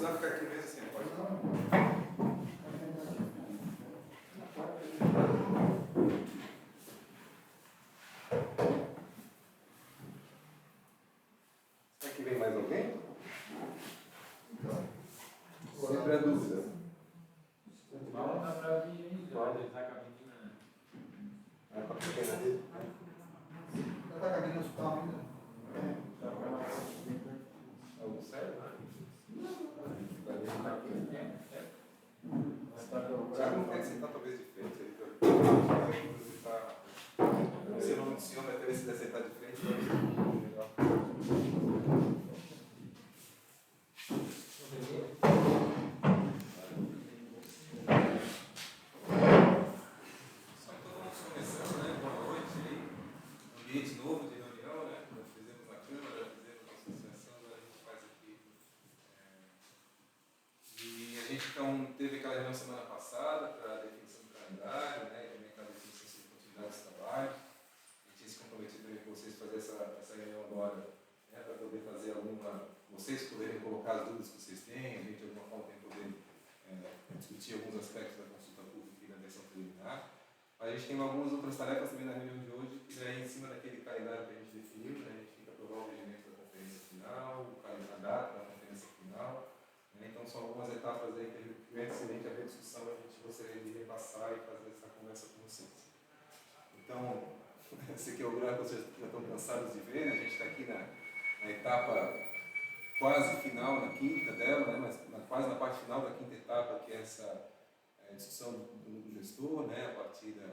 precisar ficar aqui mesmo assim, pode. Será que vem mais alguém? Sempre a dúvida. Mal dá pra vir, hein? Já tá com a menina. É com a pequena dele. Já tá cabendo no hospital ainda? Algo sério? Tiago não quer sentar talvez de frente. Ele está. Você não anunciou, mas talvez se der sentar de frente, vai ser melhor. Ambiente novo de reunião, né? Nós fizemos na Câmara, fizemos na associação, agora a gente faz aqui. E a gente então teve aquela reunião semana passada para a definição do calendário, né? E também aquela definição sobre continuidade dos trabalhos. A gente tinha se comprometido também com vocês fazer essa reunião agora, né? Para poder fazer vocês poderem colocar as dúvidas que vocês têm, a gente de alguma forma tem poder discutir alguns aspectos da consulta pública e da versão preliminar. A gente tem algumas outras tarefas também na reunião de hoje, que é em cima daquele calendário que a gente definiu, né? A gente tem que aprovar o regimento da conferência final, a data da conferência final, né? Então são algumas etapas aí que antes de haver discussão a gente gostaria de repassar e fazer essa conversa com vocês. Então, esse aqui é o gráfico que vocês já estão cansados de ver, né? A gente está aqui na etapa quase final, na quinta dela, né? Mas quase na parte final da quinta etapa, que é essa discussão do núcleo gestor, né, a partir da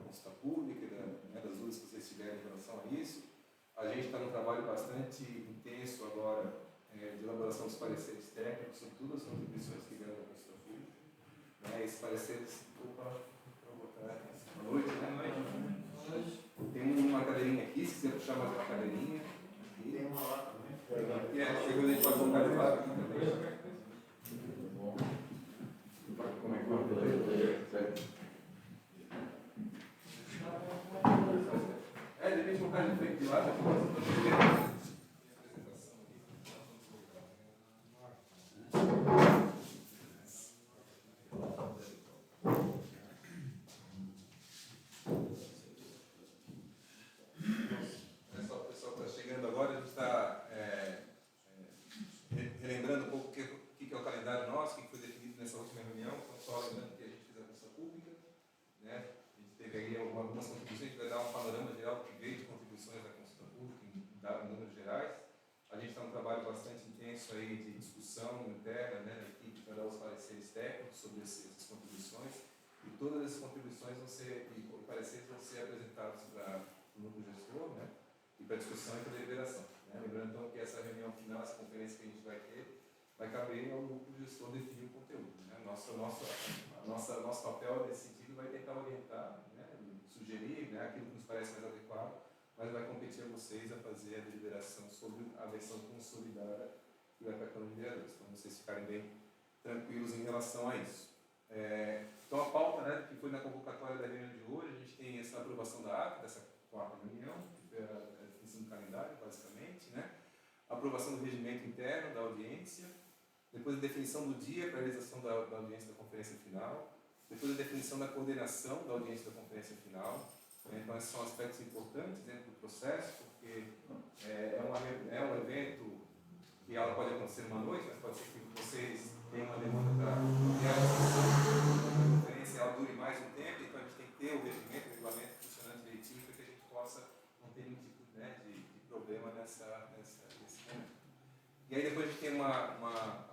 consulta pública, das dúvidas que vocês tiverem em relação a isso. A gente está num trabalho bastante intenso agora de elaboração dos pareceres técnicos sobre todas as contribuições que vieram da consulta pública. Né, esses pareceres, boa noite, né? Tem uma cadeirinha aqui, se quiser puxar mais uma cadeirinha. Aqui. Tem uma lá também. Chegou a gente pode colocar de lado aqui também. Como é que de repente colocar de frente de lá, já pode fazer a apresentação o pessoal está chegando agora, a gente está relembrando um pouco o que é o calendário nosso, que foi definido nessa última reunião, então só lembrando que a gente fez a consulta pública, né? A gente teve aí algumas contribuições, a gente vai dar um panorama geral do que veio de contribuições da consulta pública em números gerais. A gente está num trabalho bastante intenso aí de discussão interna, né, da equipe para dar os pareceres técnicos sobre essas contribuições, e todas essas contribuições e pareceres vão ser apresentados para o núcleo gestor, né, e para discussão e para deliberação. Né? Lembrando então que essa reunião final, essa conferência que a gente vai ter, vai caber ao núcleo gestor definir o conteúdo. Né? Nosso papel nesse sentido vai tentar orientar, né? Sugerir, né? Aquilo que nos parece mais adequado, mas vai competir a vocês a fazer a deliberação sobre a versão consolidada que vai para a Câmara de Vereadores. Então, vocês ficarem bem tranquilos em relação a isso. Então, a pauta, né, que foi na convocatória da reunião de hoje, a gente tem essa aprovação da ata, dessa quarta reunião, que foi a definição do calendário, basicamente, né? A aprovação do regimento interno da audiência, depois a definição do dia para a realização da audiência da conferência final, depois a definição da coordenação da audiência da conferência final. Então, esses são aspectos importantes dentro do processo, porque é um evento que ela pode acontecer numa noite, mas pode ser que vocês tenham uma demanda para que a conferência ela dure mais um tempo, então a gente tem que ter o regimento, o regulamento funcionando direitinho para que a gente possa não ter nenhum tipo, né, de problema nesse momento. E aí depois a gente tem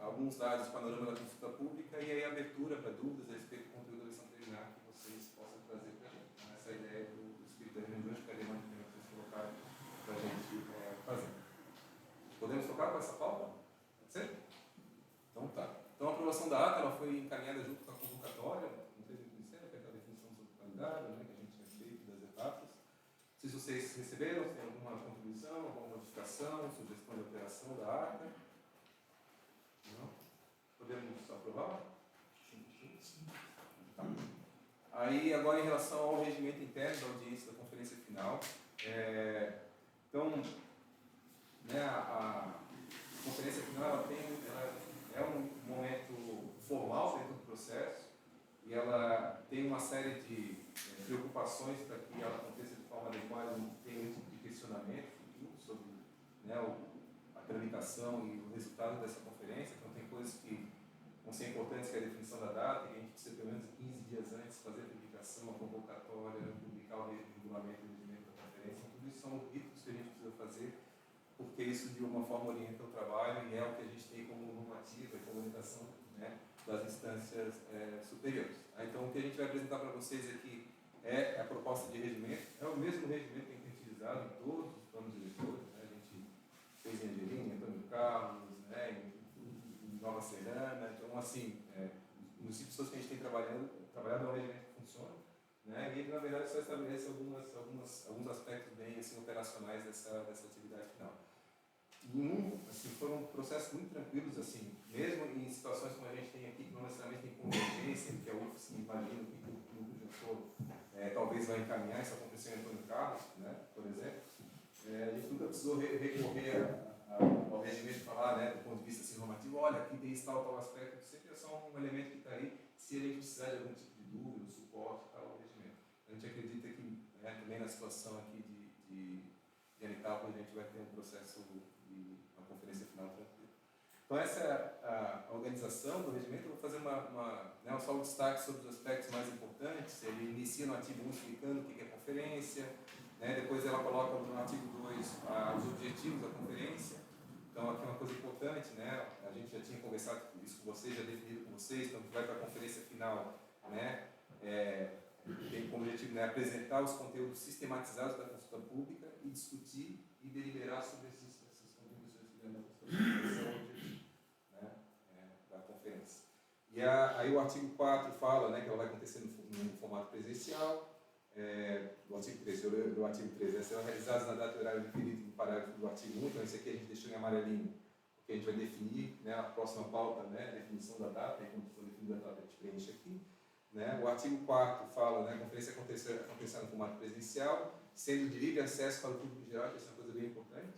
alguns dados do panorama da consulta pública e aí a abertura para dúvidas a respeito do conteúdo da versão preliminar que vocês possam trazer para a gente. Então, essa é a ideia do espírito da reunião de hoje, que é a demanda que vocês colocaram para a gente fazer. Podemos tocar com essa pauta? Pode ser? Então tá. Então a aprovação da ata ela foi encaminhada junto com a convocatória, não teve conhecendo, que é aquela definição sobre o calendário, né, que a gente tinha feito das etapas. Se vocês receberam, se tem alguma contribuição, alguma modificação, sugestão de alteração da ata? Não? Podemos aprovar? Sim. Tá. Aí, agora, em relação ao regimento interno da audiência da conferência final, então, né, a conferência final ela é um uma série de preocupações para que ela aconteça de forma adequada, não tenha um tipo de questionamento futuro sobre, né, a tramitação e o resultado dessa conferência. Então, tem coisas que vão ser importantes, que é a definição da data, que a gente precisa pelo menos 15 dias antes fazer a publicação, a convocatória, publicar o regulamento e o regimento da conferência. Tudo isso são ritos que a gente precisa fazer, porque isso de alguma forma orienta o trabalho e é o que a gente tem como normativa e como orientação, né, das instâncias superiores. Então, o que a gente vai apresentar para vocês aqui é a proposta de regimento. É o mesmo regimento que a gente tem utilizado em todos os planos diretores, né? A gente fez em Angelina, em Antônio Carlos, né, em Nova Serrana. Então, assim, nos sítios que a gente tem trabalhado é um regimento que funciona, né? E ele, na verdade, só estabelece alguns aspectos bem assim, operacionais dessa atividade final. Assim, foram processos muito tranquilos, assim, mesmo em situações como a gente tem aqui, que não necessariamente tem convergência, que a UFSC imagina que o grupo de gestor talvez vai encaminhar, isso aconteceu em Antônio Carlos, né, por exemplo. A gente nunca precisou recorrer ao regimento e falar, né, do ponto de vista assim, normativo, olha, aqui tem esse tal aspecto, sempre é só um elemento que está aí, se a gente precisar de algum tipo de dúvida, suporte, tal, o regimento. A gente acredita que, né, também na situação aqui de Anitalpa, a gente vai ter um processo de uma conferência final tranquila. Então, essa é a organização do regimento. Eu vou fazer só um destaque sobre os aspectos mais importantes. Ele inicia no artigo 1 explicando o que é conferência, né? Depois ela coloca no artigo 2 os objetivos da conferência. Então, aqui é uma coisa importante, né? A gente já tinha conversado isso com vocês, já definido com vocês, então vai para a conferência final, né? Tem como objetivo, né, apresentar os conteúdos sistematizados da consulta pública e discutir e deliberar sobre essas contribuições que vêm da consulta pública. Esse é o objetivo, né, da conferência. E aí o artigo 4 fala, né, que ela vai acontecer no formato presencial. Do artigo 13, serão realizadas na data e horário referido no parágrafo do artigo 1, então esse aqui a gente deixou em amarelinho, porque a gente vai definir, né, a próxima pauta, né, a definição da data, e quando for definida a data a gente preenche aqui. Né? O artigo 4 fala, né, a conferência acontecerá no formato presencial, sendo de livre acesso para o público em geral, que isso é uma coisa bem importante.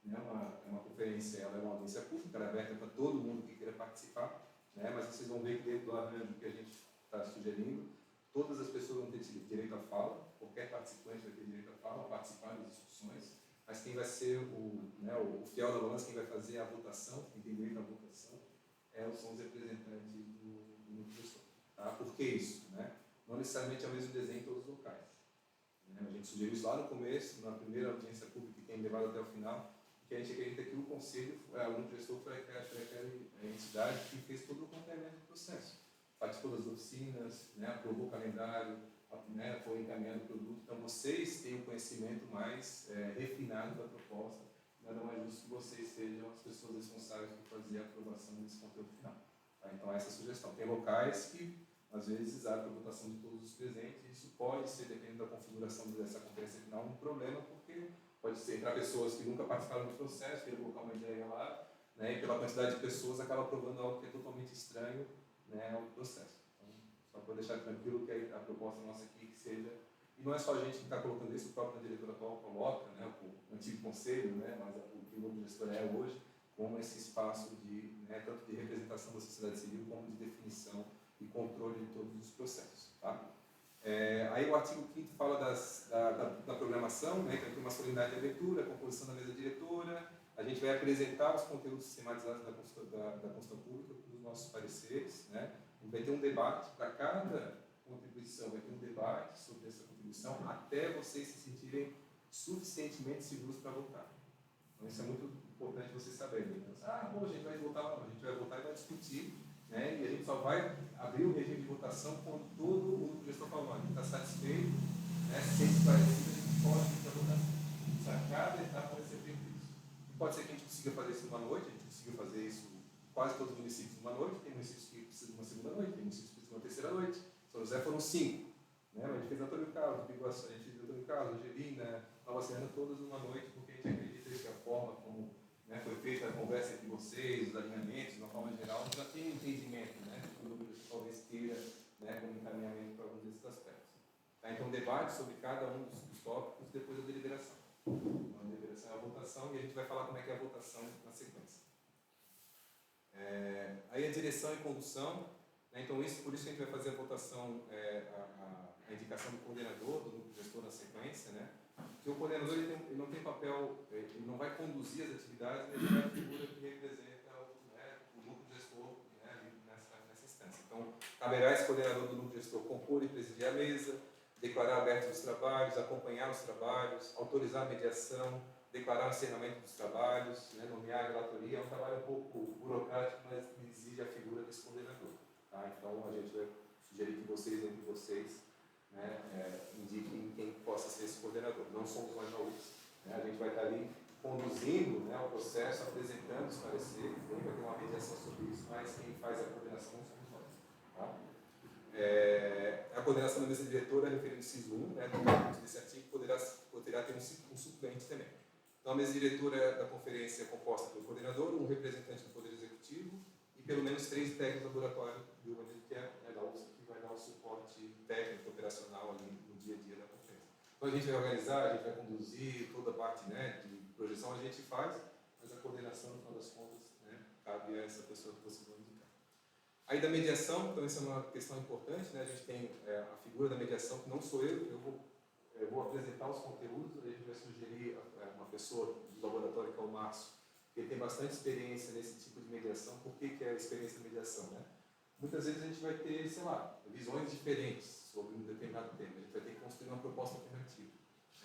Né? Uma conferência, ela é uma audiência pública, ela é aberta para todo mundo que queira participar, né? Mas vocês vão ver que dentro do arranjo que a gente está sugerindo, todas as pessoas vão ter direito à fala, qualquer participante vai ter direito à fala, participar das discussões, mas quem vai ser o fiel da balança, quem vai fazer a votação, quem tem direito à votação, são os representantes do gestor. Tá? Por que isso? Né? Não necessariamente é o mesmo desenho em todos os locais. Né? A gente sugeriu isso lá no começo, na primeira audiência pública que tem levado até o final, que a gente acredita que o conselho, o gestor foi a entidade que fez todo o acompanhamento do processo. Participou das oficinas, né? Aprovou o calendário, né? Foi encaminhado o produto. Então, vocês têm um conhecimento mais refinado da proposta. Nada mais justo que vocês sejam as pessoas responsáveis por fazer a aprovação desse conteúdo final. Tá? Então, essa é a sugestão. Tem locais que, às vezes, há a votação de todos os presentes. Isso pode ser, dependendo da configuração dessa conferência final, um problema, porque pode ser para pessoas que nunca participaram do processo, querem colocar uma ideia lá, né? E pela quantidade de pessoas, acaba aprovando algo que é totalmente estranho, né, ao processo. Então, só para deixar tranquilo que a proposta nossa aqui que seja... E não é só a gente que está colocando isso, o próprio diretor atual coloca, né, o antigo conselho, né, mas o que o novo gestor é hoje, como esse espaço de, né, tanto de representação da sociedade civil, como de definição e controle de todos os processos. Tá? Aí o artigo 5º fala da programação, né, que tem uma solenidade de abertura, a composição da mesa diretora, a gente vai apresentar os conteúdos sistematizados da consulta pública, os nossos pareceres, né, a gente vai ter um debate para cada contribuição, vai ter um debate sobre essa contribuição até vocês se sentirem suficientemente seguros para votar. Então isso é muito importante vocês saberem. Então, a gente vai votar e vai discutir, né? E a gente só vai abrir o regime de votação quando todo o gestor falou, a gente está satisfeito, né? Se esclarecido, a gente pode ir para a votação. Isso a cada etapa vai ser feito isso. E pode ser que a gente consiga fazer isso numa noite, a gente conseguiu fazer isso em quase todos os municípios numa noite, tem municípios que precisam de uma segunda noite, tem municípios que precisam de uma terceira noite. São José foram 5, né? Mas a gente fez Antônio Carlos, a gente fez Antônio Carlos, Angelina, Nova Serrana, todas numa noite, porque a gente acredita que a forma como, né, foi feita a conversa entre vocês, os alinhamentos, de uma forma geral, já tem um entendimento, né, que o grupo talvez queira, né, como encaminhamento para alguns desses aspectos. Tá? Então, debate sobre cada um dos tópicos, depois a deliberação. Então, a deliberação é a votação, e a gente vai falar como é que é a votação na sequência. Aí a direção e condução, Então, por isso que a gente vai fazer a votação, a indicação do coordenador, do núcleo gestor na sequência, né? Porque o coordenador ele não tem papel, ele não vai conduzir as atividades, mas ele é a figura que representa o núcleo gestor, né, nessa instância. Então, caberá esse coordenador do núcleo gestor compor e presidir a mesa, declarar abertos os trabalhos, acompanhar os trabalhos, autorizar a mediação, declarar o encerramento dos trabalhos, né, nomear a relatoria. É um trabalho um pouco burocrático, mas exige a figura desse coordenador. Tá? Então, a gente vai sugerir que vocês, entre vocês, né, indiquem quem possa ser esse coordenador. Não somos mais malucos. Né? A gente vai estar ali conduzindo, né, o processo, apresentando os pareceres, vai ter uma mediação sobre isso, mas quem faz a coordenação não somos nós. Tá? A coordenação da mesa diretora, referindo ao inciso 1, né, no capítulo desse artigo, poderá ter um suplente também. Então, a mesa diretora da conferência é composta pelo coordenador, um representante do Poder Executivo e pelo menos 3 técnicos do laboratório do urbanismo, que vai dar o suporte técnico operacional ali no dia a dia da conferência. Então, a gente vai organizar, a gente vai conduzir toda a parte, né, de projeção, a gente faz, mas a coordenação, no final das contas, né, cabe a essa pessoa que vocês vão indicar. Aí da mediação, então essa é uma questão importante, né? A gente tem a figura da mediação, que não sou eu vou apresentar os conteúdos, a gente vai sugerir uma pessoa do laboratório, que é o Márcio, que ele tem bastante experiência nesse tipo de mediação. Por que é a experiência de mediação, né? Muitas vezes a gente vai ter, sei lá, visões diferentes sobre um determinado tema, a gente vai ter que construir uma proposta alternativa.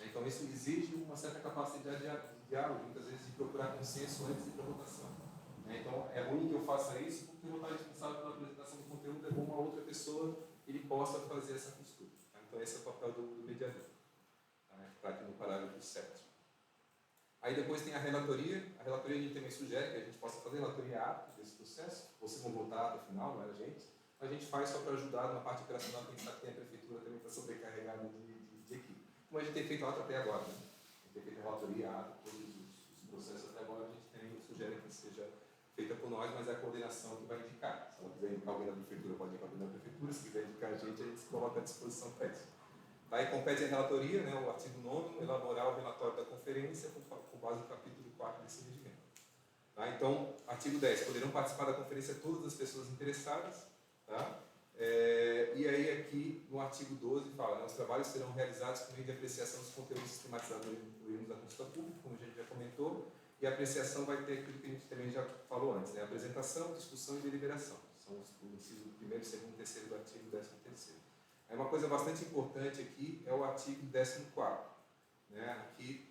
Então isso exige uma certa capacidade de diálogo, muitas vezes de procurar consenso antes de ir para a votação. Então, é ruim que eu faça isso, porque eu vou estar responsável pela apresentação do conteúdo, é bom uma outra pessoa ele possa fazer essa costura. Tá? Então, esse é o papel do mediador. Tá? Está aqui no parágrafo 7. Aí depois tem a relatoria. A relatoria a gente também sugere que a gente possa fazer relatoria apta desse processo. Vocês vão votar no final, não é a gente. A gente faz só para ajudar na parte operacional, que a gente sabe que tem a prefeitura também para sobrecarregar de equipe. Como a gente tem feito até agora, né? A gente tem feito a relatoria apta, todos os processos até agora, a gente também sugere que seja feita por nós, mas é a coordenação que vai indicar. Se ela quiser indicar alguém da prefeitura, pode indicar alguém da prefeitura. Se quiser indicar a gente se coloca à disposição para isso. Aí compete a relatoria, né, o artigo 9º, elaborar o relatório da conferência com base no capítulo 4 desse regimento. Tá? Então, artigo 10. Poderão participar da conferência todas as pessoas interessadas. Tá? E aí aqui no artigo 12 fala, né, os trabalhos serão realizados por meio de apreciação dos conteúdos sistematizados no da consulta pública, como a gente já comentou. E a apreciação vai ter aquilo que a gente também já falou antes, né? Apresentação, discussão e deliberação. São os incisos do 1º, 2º e 3º do artigo 13º. Aí uma coisa bastante importante aqui é o artigo 14º. Né? Aqui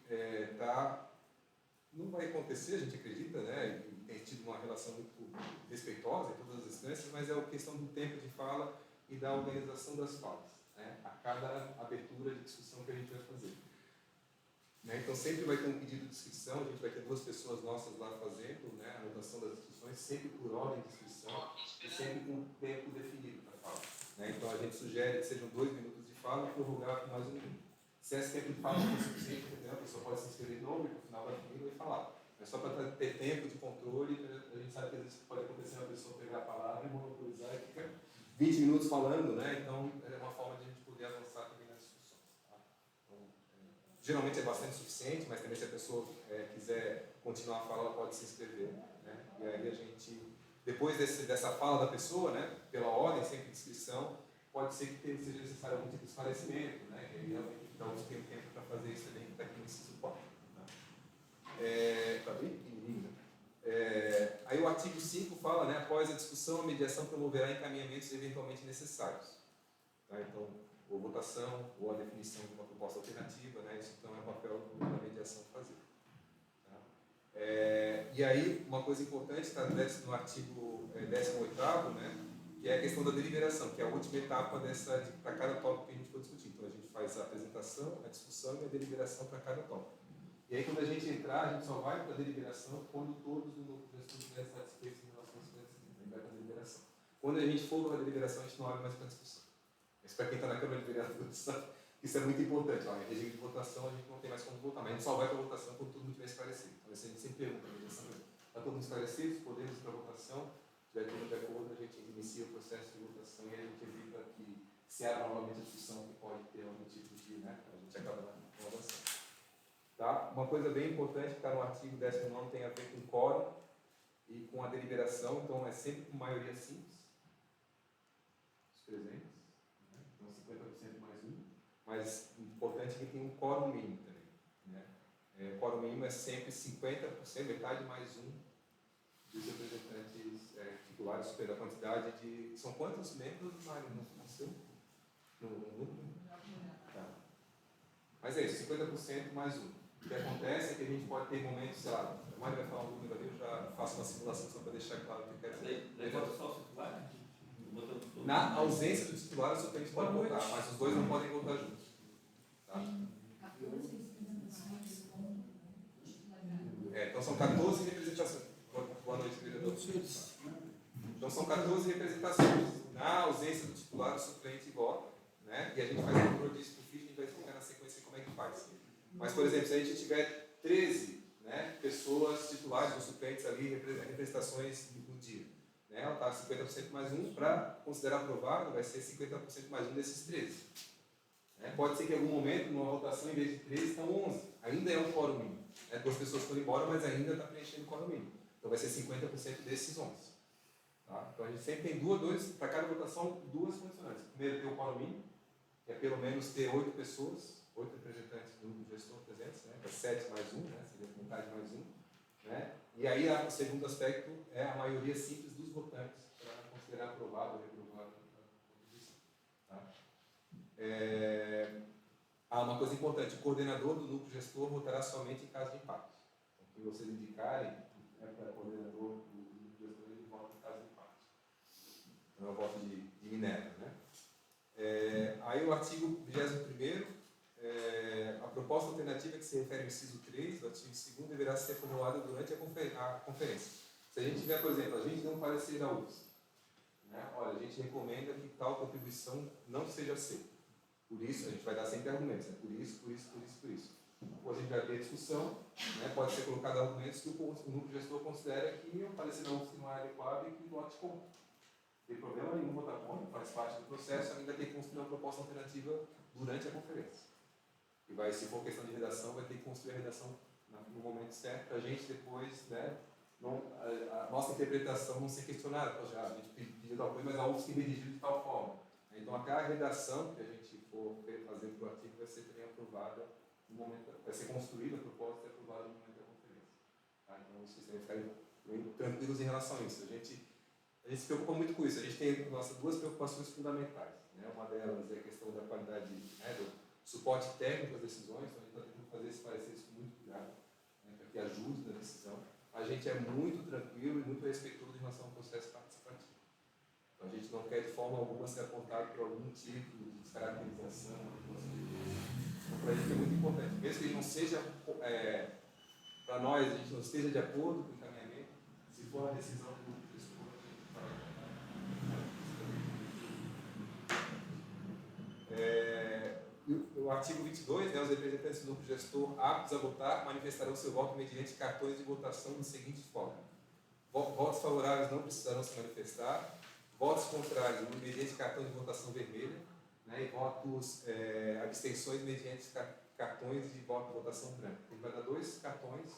não vai acontecer, a gente acredita, né? E tem tido uma relação muito respeitosa em todas as instâncias, mas é a questão do tempo de fala e da organização das falas, né? A cada abertura de discussão que a gente vai fazer. Então sempre vai ter um pedido de inscrição, a gente vai ter 2 pessoas nossas lá fazendo, né, a anotação das inscrições, sempre por ordem de inscrição e sempre com tempo definido para fala. Então a gente sugere que sejam 2 minutos de fala e prorrogar por mais 1 minuto. Se esse tempo de fala não for suficiente, a pessoa pode se inscrever de novo e no final da fila e falar. É só para ter tempo de controle, a gente sabe que às vezes pode acontecer uma pessoa pegar a palavra e monopolizar e ficar 20 minutos falando, né? Então é uma forma de a gente poder avançar também nas discussões. Tá? Então, geralmente é bastante suficiente, mas também se a pessoa quiser continuar a falar, ela pode se inscrever. Né? E aí a gente, depois dessa fala da pessoa, né, pela ordem, sempre de inscrição, pode ser que seja necessário algum tipo de esclarecimento, né? Que aí realmente então tem tempo para fazer isso também, que está aqui nesse suporte. Está bem pequenininho, né? Aí o artigo 5 fala, né, após a discussão, a mediação promoverá encaminhamentos eventualmente necessários. Tá? Então, ou votação, ou a definição de uma proposta alternativa, né? Isso então é o papel da mediação fazer. Tá? E aí, uma coisa importante está no artigo 18º, né? Que é a questão da deliberação, que é a última etapa para cada tópico que a gente for discutir. Então, a gente faz a apresentação, a discussão e a deliberação para cada tópico. E aí, quando a gente entrar, a gente só vai para a deliberação quando todos os núcleos estiverem satisfeitos em relação às coisas. A gente vai para a deliberação. Quando a gente for para a deliberação, a gente não abre mais para a discussão. Mas para quem está na Câmara de Vereadores, sabe? Isso é muito importante. Ó, em regime de votação, a gente não tem mais como votar, mas a gente só vai para a votação quando todo mundo estiver esclarecido. Então, a gente sempre pergunta a mediação: está todo mundo esclarecido? Podemos ir para a votação? Se tiver tudo de acordo, a gente inicia o processo de votação e a gente evita que se abra novamente a discussão que pode ter algum tipo de, né, a gente acaba não avançando. Tá? Uma coisa bem importante que está no artigo 19 tem a ver com quórum e com a deliberação, então é sempre com maioria simples. mas importante é que tem um quórum mínimo também. Né? O quórum mínimo é sempre 50%, metade mais um dos representantes titulares, supera a quantidade de... São quantos membros, Mário, no seu? No grupo? Tá. Mas é isso, 50% mais um. O que acontece é que a gente pode ter momentos, sei lá, a Mário vai falar um número ali, eu já faço uma simulação só para deixar claro o que eu quero dizer. Levanta só o titular? Na ausência do titular, o suplente pode voltar, mas os dois não podem voltar juntos. Tá? Então são 14 representações. Boa noite, vereador. Então são 14 representações. Na ausência do titular, o suplente vota, né? E a gente faz o controle disso por ficha, a gente vai explicar na sequência como é que faz. Mas, por exemplo, se a gente tiver 13 pessoas titulares ou suplentes ali, representações no dia, né? Ela está 50% mais um, para considerar aprovado, vai ser 50% mais um desses 13. Pode ser que em algum momento, numa votação, em vez de 13, estão 11. Ainda é um quórum mínimo. Duas pessoas foram embora, mas ainda está preenchendo o quórum mínimo. Então vai ser 50% desses 11. Tá? Então a gente sempre tem para cada votação, duas condicionantes. Primeiro, ter o quórum mínimo, que é pelo menos ter 8 pessoas, 8 representantes do gestor presentes, né? É 7 mais 1, né? Seria metade mais 1. Né? E aí o segundo aspecto é a maioria simples dos votantes para considerar aprovado ou reprovado a contribuição. Tá? Uma coisa importante, o coordenador do núcleo gestor votará somente em caso de empate. Então, o que vocês indicarem para o coordenador do núcleo gestor, ele vota em caso de empate. Então é o voto de Minerva. Né? Aí o artigo 21º, a proposta alternativa que se refere ao inciso 3 do artigo 2º deverá ser formulada durante a conferência. Se a gente tiver, por exemplo, a gente deu um parecer da UFS, né? Olha, a gente recomenda que tal contribuição não seja aceita. Por isso, a gente vai dar sempre argumentos, né? Por isso. Depois a gente vai ter discussão, né? Pode ser colocado argumentos que o núcleo gestor considera que o parecer da UFS não é adequado e que vote contra. Não tem problema nenhum votar contra, faz parte do processo, ainda tem que construir uma proposta alternativa durante a conferência. E se for questão de redação, vai ter que construir a redação no momento certo, para a gente depois, né, a nossa interpretação não ser questionada. Poxa, a gente pediu tal coisa, mas a UFS tem redigido de tal forma. Então, aquela redação que a gente for fazer para o artigo vai ser também aprovada no momento, vai ser construída a proposta e aprovada no momento da conferência. Tá? Então, vocês devem ficar tranquilos em relação a isso. A gente se preocupa muito com isso. A gente tem nossas duas preocupações fundamentais. Né? Uma delas é a questão da qualidade, né, do suporte técnico às decisões. Então, a gente está tentando fazer esses pareceres com muito cuidado, né, para que ajude na decisão. A gente é muito tranquilo e muito respeitoso em relação ao processo participativo. Então, a gente não quer de forma alguma ser apontado por algum tipo de descaracterização. Então, para a gente é muito importante. Mesmo que a gente não seja, para nós, a gente não esteja de acordo com o encaminhamento, se for a decisão do grupo de escolha, a gente vai. O artigo 22, né, os representantes do núcleo gestor aptos a votar manifestarão seu voto mediante cartões de votação da seguinte forma: votos favoráveis não precisarão se manifestar, votos contrários mediante cartão de votação vermelha, né, e votos abstenções mediante cartões de votação branca. Ele vai dar 2 cartões,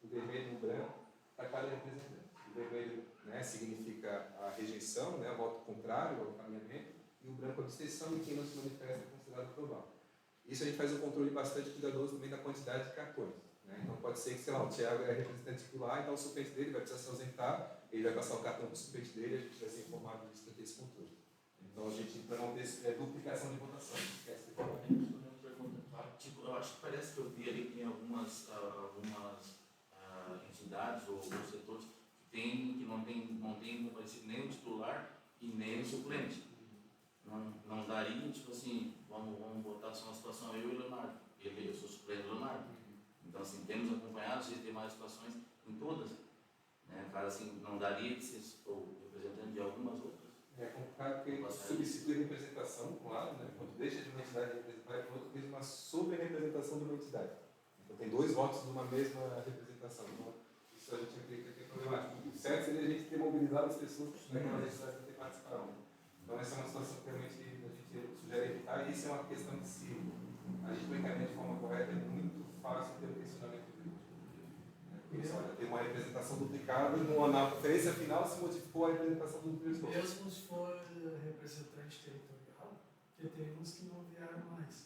o vermelho e o branco, para cada representante. O vermelho, né, significa a rejeição, né, o voto contrário ao encaminhamento, e o branco a abstenção, e quem não se manifesta é considerado aprovado. Isso a gente faz um controle bastante cuidadoso também da quantidade de cartões. Né? Então pode ser que, sei lá, o Thiago é representante titular, então o suplente dele vai precisar se ausentar, ele vai passar o cartão para o suplente dele e a gente vai ser informado disso para ter esse controle. Então a gente, para não ter duplicação de votação, a gente esquece de falar. Tipo, eu acho que parece que eu vi ali que tem algumas entidades ou setores que não tem comparecido nem o titular e nem o suplente. Não daria, tipo assim, vamos botar só uma situação, eu e o Leonardo. Eu sou suplente do Leonardo. Então, assim, temos acompanhado, se tem mais situações em todas. Né? Cara, assim, não daria de ser representante de algumas outras. É complicado porque substitui a representação, claro, né? Quando deixa de uma entidade representar, é quando fez uma sobre-representação de uma entidade. Então, tem 2 votos de uma mesma representação. Então, isso a gente acredita que é problemático. O certo seria a gente ter mobilizado as pessoas daquela entidade para ter participado. Né? Então, essa é uma situação que realmente a gente sugere evitar, e isso é uma questão que, se a gente não encaminha de forma correta, é muito fácil ter um questionamento jurídico. Porque, olha, tem uma representação duplicada, na conferência final se modificou a representação do professor. Mesmo se for representante territorial, porque tem uns que não vieram mais.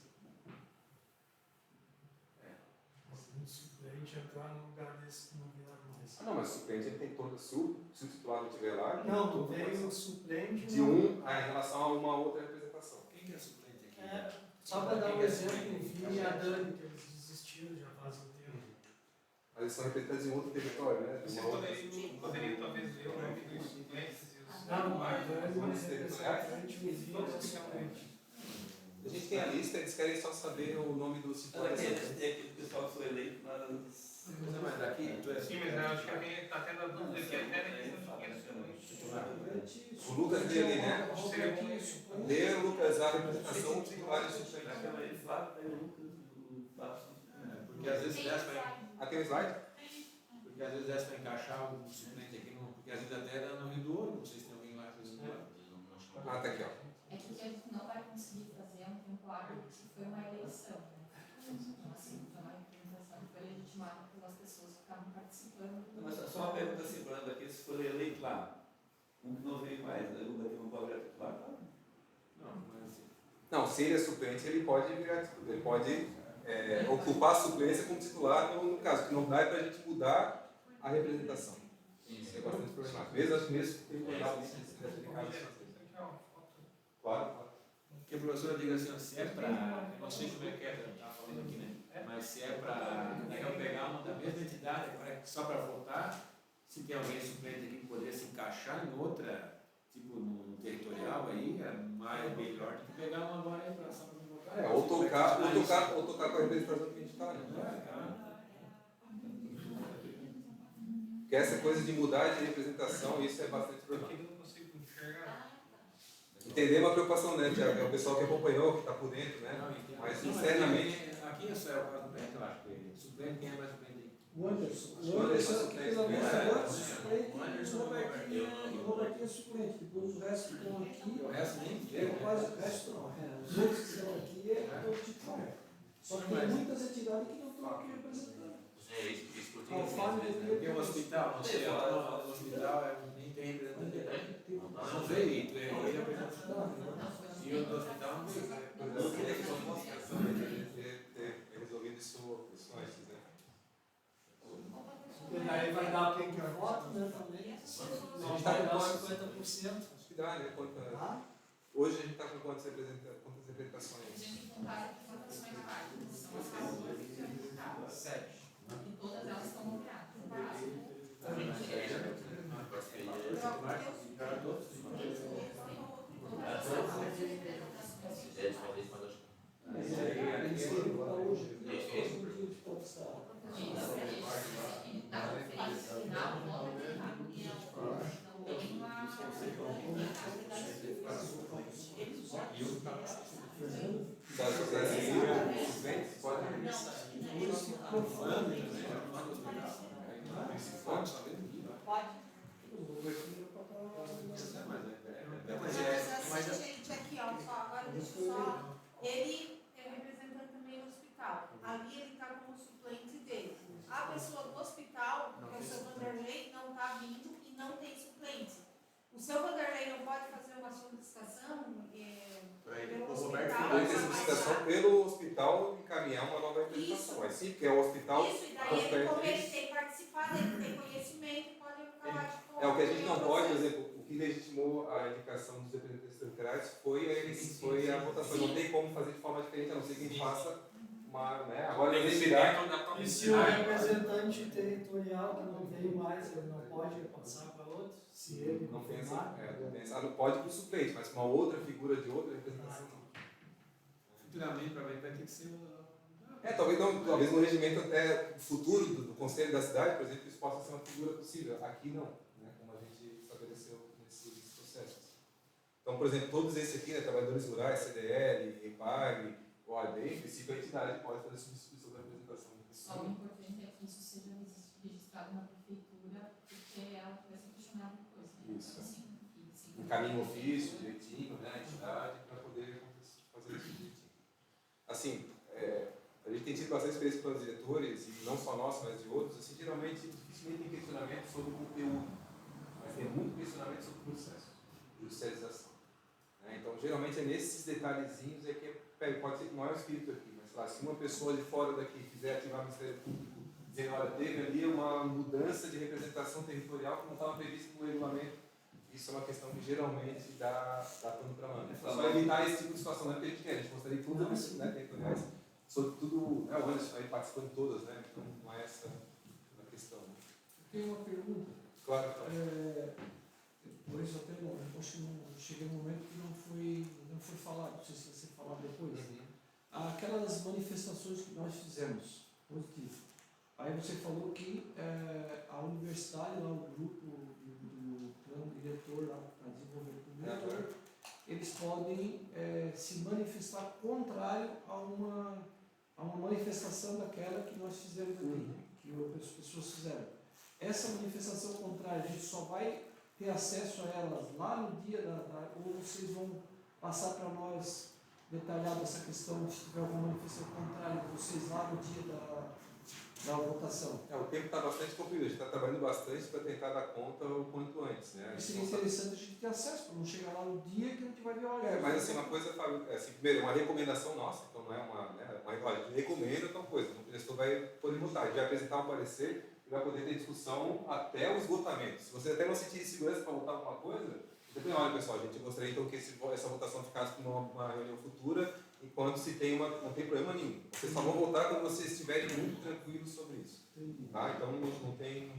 a gente entrar no lugar desse que não vieram mais. Ah, não, mas o suplente ele tem todo, se o titular não estiver lá... Não, veio o suplente... De um em relação a uma outra representação. Quem que é suplente aqui? Só para dar um exemplo, o Vini e a Dani, que eles desistiram já faz um tempo. Mas eles são representantes de um outro território, né? Você poderia talvez ver o nome dos suplentes e os... Não, a Dani é Vamos representante, o Vini é suplente. A gente tem a lista, eles querem só saber o nome dos titulares. Tem aquele pessoal que foi eleito nas... Não, mas daqui, tu é Sim, mas eu acho que alguém está tendo a dúvida aqui até da questão de titular. O Lucas lê ali, né? Lê, Lucas, a representação dos titulares e suplentes. Ele fala, o Lucas, o Fábio. Porque às vezes dessa para Aqui no slide? porque às vezes dessa para encaixar um suplente aqui, porque às vezes até era no Rio do Ouro, não sei se tem alguém lá que fez Ah, tá aqui, ó. É que a gente não vai conseguir fazer um tempo hábil, porque foi uma eleição, né? Então, assim, foi uma representação que foi legitimada pelas pessoas que estavam participando. Mas só uma pergunta assim, falando aqui, se for eleito lá, um que não veio mais, o daqui não pode virar titular, tá? Não, mas assim. Não, se ele é suplente, ele pode virar titular. Ele pode ocupar a suplência como titular, no caso, que não dá é para a gente mudar a representação. Isso é bastante problemático. Mesmo que tem que mudar a lista de Claro. Porque a professora diga assim, se é para, eu não sei como é que ela está falando aqui, né? Mas se é para eu pegar uma da mesma entidade, só para votar, se tem alguém suplente aqui que poderia se encaixar em outra, tipo no territorial aí, é mais melhor do que pegar uma agora aí para só para votar. Ou tocar com a representação que a gente está, né? Porque essa coisa de mudar de representação, isso é bastante problemático. Eu não consigo enxergar. Entender uma preocupação, né, Tiago? É o pessoal que acompanhou, que está por dentro, né? Mas internamente. Aqui é só é o caso do suplente, eu acho que suplente, quem é mais suplente aí? O Anderson. O Anderson é suplente. O Robertinho é suplente. Depois os restos que estão aqui. O resto nem Quase o resto não. Os outros que estão aqui é todo titular. Só que tem muitas entidades que não estão aqui representando. É isso que eu Porque o hospital, não sei, o hospital nem tem representante. Não veio, tu é representante. E o do hospital não veio. Eu queria que a gente ter resolvido isso antes, né? E daí vai dar quem quer voto, né, também. Não vai dar 50%. Acho que dá, né? Hoje a gente está com quantas representações? A gente contar as votações válidas, são as favores e as 7. E todas elas estão nomeadas. Mas assim, gente, aqui, ó, só, agora deixa eu só. Ele é representante também do hospital. Ali ele está como suplente dele. A pessoa do hospital, que é o seu Vanderlei, não está vindo e não tem suplente. O seu Vanderlei não pode fazer uma solicitação pelo hospital. Pode ter solicitação pelo hospital encaminhar uma nova representação. Mas sim, porque é o hospital. Isso, e daí ele, como ele tem participado, ele tem conhecimento, pode falar de como. É o que a gente não pode, por exemplo, o que legitimou a indicação dos representantes territoriais foi a votação. Não tem como fazer de forma diferente, a não ser que quem faça uma. Né? Agora, Tem que ser dentro da própria E se o representante territorial que não veio mais, ele não pode passar para outro? Se ele não tem confirmar? não pode para o suplente, mas uma outra figura de outra representação não. Futuramente, provavelmente vai ter que ser. Talvez no regimento até futuro do Conselho da Cidade, por exemplo, isso possa ser uma figura possível. Aqui não, né? Como a gente estabeleceu nesses processos. Então, por exemplo, todos esses aqui, né, trabalhadores rurais, CDL, EPAG, OAB, em princípio a entidade pode fazer substituição da representação. Só o importante é que isso seja registrado na prefeitura, porque ela vai ser questionada depois, né? Isso. Então, assim, Encaminha o ofício direitinho, né, a entidade, para poder fazer isso direitinho. Assim, a gente tem tido bastante experiência com os diretores, e não só nós, mas de outros, assim, geralmente, dificilmente tem questionamento sobre o conteúdo, mas tem muito questionamento sobre o processo, judicialização. Né? Então, geralmente é nesses detalhezinhos é que pode ser que não é o espírito aqui, mas sei lá, se uma pessoa de fora daqui quiser ativar o Ministério Público dizendo, olha, teve ali uma mudança de representação territorial que não estava prevista no regulamento. Isso é uma questão que geralmente dá pano para manga. Só evitar esse tipo de situação, não é o que a gente quer. A gente gostaria de todas as territoriais, sobretudo, o Anderson aí participando de todas, né? Então não é essa a questão. Tem uma pergunta. Claro. Depois até não, acho que cheguei no momento que não foi falado, não sei se você falar depois. Aquelas manifestações que nós fizemos, positivo. Aí você falou que a universidade, lá, o grupo do plano diretor lá para desenvolver o plano diretor, eles podem se manifestar contrário a uma manifestação daquela que nós fizemos aqui, que as pessoas fizeram. Essa manifestação contrária, a gente só vai ter acesso a elas lá no dia ou vocês vão passar para nós detalhado essa questão, se tiver alguma manifestação contrária de vocês lá no dia da votação? O tempo está bastante comprido, a gente está trabalhando bastante para tentar dar conta o quanto antes. Né? Seria interessante a gente ter acesso, para não chegar lá no dia que a gente vai ver, olha... mas assim, uma coisa, primeiro, é uma recomendação nossa, então não é olha, a gente recomenda tal coisa, o gestor vai poder votar, a gente vai apresentar um parecer e vai poder ter discussão até o esgotamento. Se você até não sentir segurança para votar alguma coisa, depois, olha pessoal, a gente gostaria então que essa votação ficasse para uma reunião futura, enquanto não tem problema nenhum. Vocês só vão votar quando vocês estiverem muito tranquilos sobre isso. Tá? Então não tem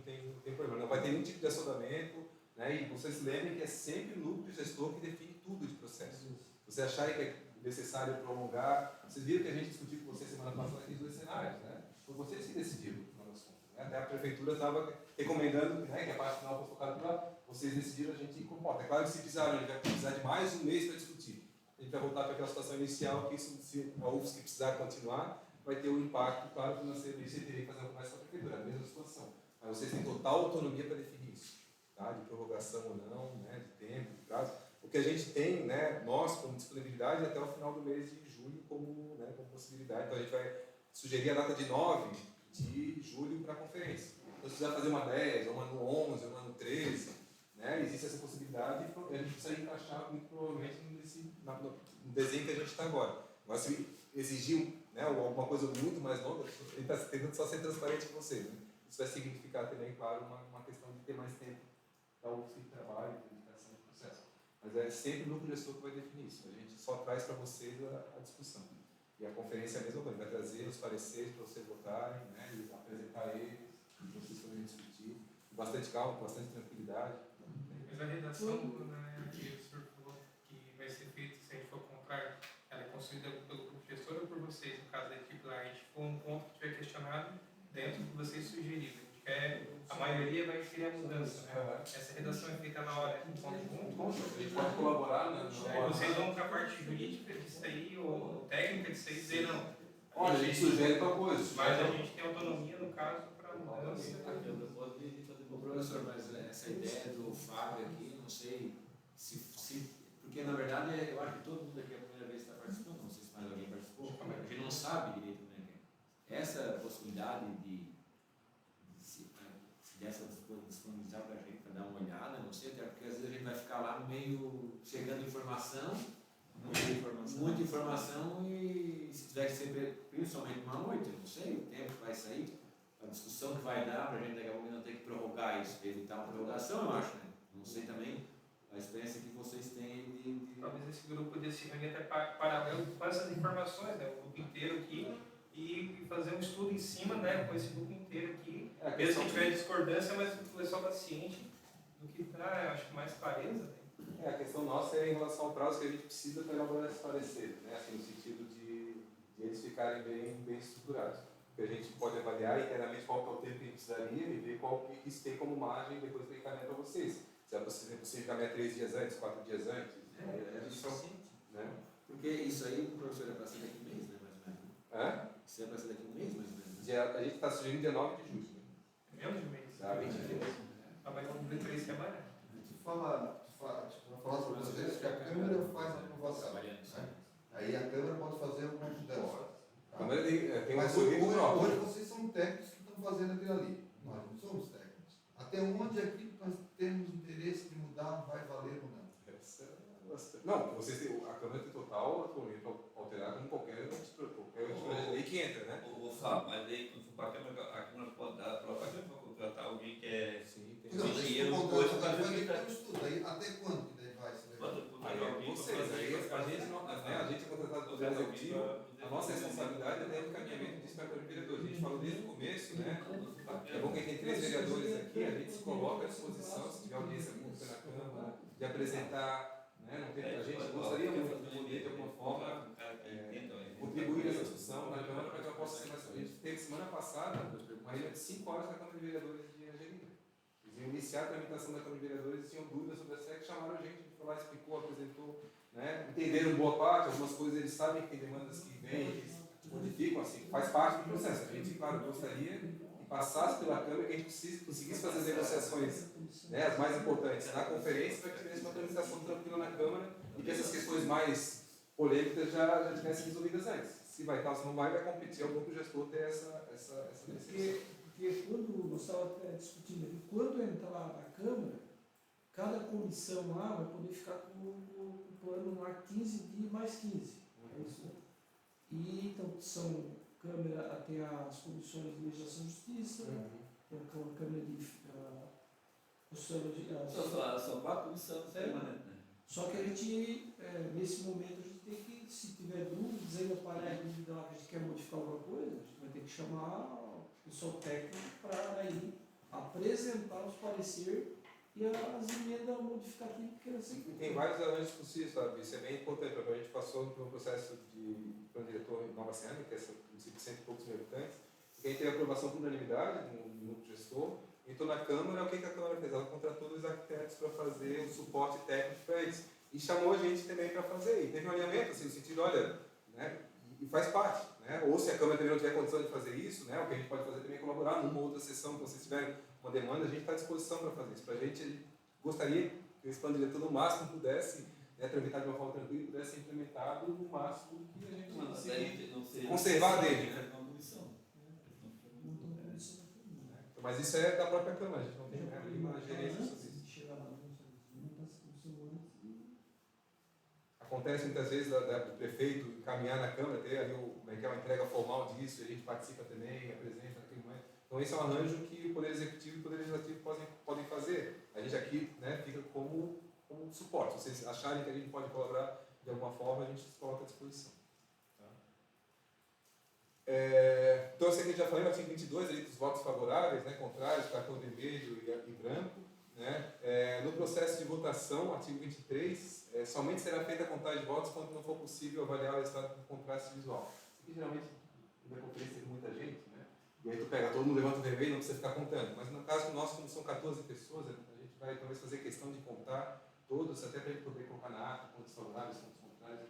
problema. Não vai ter nenhum tipo de assodamento, né? E vocês lembrem que é sempre o núcleo gestor que define tudo de processo. Se você achar que é necessário prolongar, vocês viram que a gente discutiu com vocês semana passada aqueles dois cenários, né? Foi vocês que decidiram, no final das contas. Né? Até a prefeitura estava recomendando, né, que a parte final fosse tocada para lá. Vocês decidiram, a gente comporta. É claro que se precisar, ele vai precisar de mais um mês para discutir. A gente vai voltar para aquela situação inicial, que isso, se a UFSC precisar continuar, vai ter um impacto, claro, financeiro, e você teria que fazer uma conversa com a prefeitura, é a mesma situação. Mas vocês têm total autonomia para definir isso, tá? De prorrogação ou não, né, de tempo, de prazo. O que a gente tem, né, nós, como disponibilidade, até o final do mês de julho como possibilidade. Então a gente vai sugerir a data de 9 de julho para a conferência. Então se precisar fazer uma 10, uma no 11, uma no 13, né, existe essa possibilidade e a gente precisa encaixar muito provavelmente no desenho que a gente está agora. Mas se exigir, né, alguma coisa muito mais longa, ele está tentando só ser transparente com vocês. Né? Isso vai significar também, claro, uma questão de ter mais tempo para o de trabalho, de dedicação de processo. Mas é sempre o núcleo gestor que vai definir isso. A gente só traz para vocês a discussão. E a conferência é a mesma coisa, vai trazer os pareceres para vocês votarem, né, e apresentar eles, para vocês poderem discutir. Com bastante calma, com bastante tranquilidade. Mas a redação, né, que o senhor falou que vai ser feita, se a gente for contrário, ela é construída pelo grupo gestor ou por vocês, no caso da equipe lá, a gente for um ponto que tiver questionado dentro do que vocês sugeriram. A maioria vai querer a mudança, né? Essa redação é feita na hora, em conjunto. A gente pode colaborar, né? Vocês vão para a parte jurídica disso aí, ou técnica disso aí, dizer não. Olha, a gente sugere tal coisa. Mas a gente tem autonomia, no caso, para a mudança. Professor, mas essa ideia do Fábio aqui, não sei se porque na verdade eu acho que todo mundo aqui é a primeira vez que está participando, não sei se mais alguém participou, a gente não sabe direito, né? Essa possibilidade se dessa disponibilizar para a gente, para dar uma olhada, não sei, até porque às vezes a gente vai ficar lá no meio, chegando informação, muita informação e se tiver que ser principalmente uma noite, eu não sei, o tempo que vai sair, a discussão que vai dar para a gente daqui a pouco não ter que prorrogar isso, evitar uma prorrogação, eu acho, né? Não sei também a experiência que vocês têm de... Talvez esse grupo podia se reunir até paralelo com essas informações, né? O grupo inteiro aqui, e fazer um estudo em cima, né? Com esse grupo inteiro aqui, mesmo que tiver discordância, mas o pessoal está ciente do que está, eu acho que mais clareza. Né? A questão nossa é em relação ao prazo que a gente precisa para elaborar esses pareceres, né? Assim, no sentido de eles ficarem bem estruturados. Que a gente pode avaliar internamente qual que é o tempo que a gente precisaria e ver qual que isso tem como margem depois para encaminhar para vocês. Se é possível encaminhar 3 dias antes, 4 dias antes. É suficiente. Né? Porque isso aí, o professor, é para ser daqui um mês, né, mais ou menos? Isso é para ser daqui um mês, mais ou menos? A gente está sugerindo dia 9 de julho. É menos de um mês. Tá, 20 dias. Vai cumprir 3 semanas. Vou falar sobre vocês que a Câmara faz a aprovação. Né? Aí a Câmara pode fazer alguma mudança. A Câmara tem mas hoje vocês são técnicos que estão fazendo aquilo ali. Nós não somos técnicos. Até onde aquilo que nós temos interesse de mudar vai valer ou não? Não, a Câmara tem total autonomia para alterar como qualquer lei que entra, né? O Fábio, mas daí quando for para a Câmara pode até quando que daí vai se levar? Aí é vocês, aí a gente é contratado pelo Poder Executivo, a nossa responsabilidade é ter o encaminhamento disso para os vereadores. A gente falou desde o começo, né? É bom que a gente tem 3 vereadores aqui, a gente se coloca à disposição, se tiver audiência pública na Câmara, de apresentar, né? Não tem, a gente gostaria muito de poder, de alguma forma, contribuir nessa discussão na Câmara para que ela possa ser mais. A gente teve semana passada uma reunião de 5 horas na Câmara de Vereadores de Angelina. Eles iam iniciar a tramitação da Câmara de Vereadores e tinham dúvidas sobre a SEC, chamaram a gente foi lá, explicou, apresentou, né? Entenderam boa parte, algumas coisas eles sabem que tem demandas que vêm, eles modificam, assim, faz parte do processo. A gente, claro, gostaria que passasse pela Câmara, que a gente conseguisse fazer as negociações, né, as mais importantes na conferência, para que tivesse uma tramitação tranquila na Câmara e que essas questões mais polêmicas já tivessem resolvidas antes. Se vai tal, se não vai, vai competir ao grupo gestor ter essa decisão. Porque quando nós estávamos discutindo aqui, quando entrar na Câmara, cada comissão lá vai poder ficar com o plano no ar 15 dias mais 15. É isso, né? E então são Câmara, tem as comissões de legislação e justiça, tem a Câmara de São 4 comissões permanentes, né? Só que a gente, nesse momento, a gente tem que, se tiver dúvidas, ainda parar em dúvida lá que a gente quer modificar alguma coisa, a gente vai ter que chamar o pessoal técnico para aí apresentar os pareceres e as emendas modificativas que elas têm. Tem vários arranjos possíveis, sabe? Isso é bem importante. A gente passou por um processo de plano diretor em Nova Serra, que é de 100 e poucos mil habitantes, que a gente teve aprovação por unanimidade no grupo gestor. Então, na Câmara, o que a Câmara fez? Ela contratou os arquitetos para fazer o suporte técnico para eles. E chamou a gente também para fazer. E teve um alinhamento, assim, no sentido, olha, né? E faz parte. Né? Ou se a Câmara também não tiver condição de fazer isso, né? O que a gente pode fazer também é colaborar numa outra sessão, que vocês tiverem uma demanda, a gente está à disposição para fazer isso. Para a gente gostaria que esse plano diretor, no máximo, pudesse, né, tramitar de uma forma tranquila e pudesse ser implementado no máximo que a gente conseguir conservar dele. Né? Mas isso é da própria Câmara, a gente não tem nenhuma gerência sobre isso. Acontece muitas vezes do prefeito encaminhar na Câmara, ter ali uma entrega formal disso, e a gente participa também, apresenta naquele momento. Então esse é um arranjo que o Poder Executivo e o Poder Legislativo podem fazer. A gente aqui, né, fica como suporte. Se vocês acharem que a gente pode colaborar de alguma forma, a gente se coloca à disposição. Tá? Então, eu sei que a gente já falou no artigo 22, ali, dos votos favoráveis, né, contrários, cartão vermelho e branco. Né? No processo de votação, artigo 23, somente será feita a contagem de votos quando não for possível avaliar o estado do contraste visual. Isso aqui geralmente não acontece com muita gente, né? E aí tu pega, todo mundo levanta o vermelho e não precisa ficar contando. Mas no caso nosso, como são 14 pessoas, a gente vai talvez fazer questão de contar todos, até para a gente poder colocar na ata, pontos favoráveis, pontos contrários.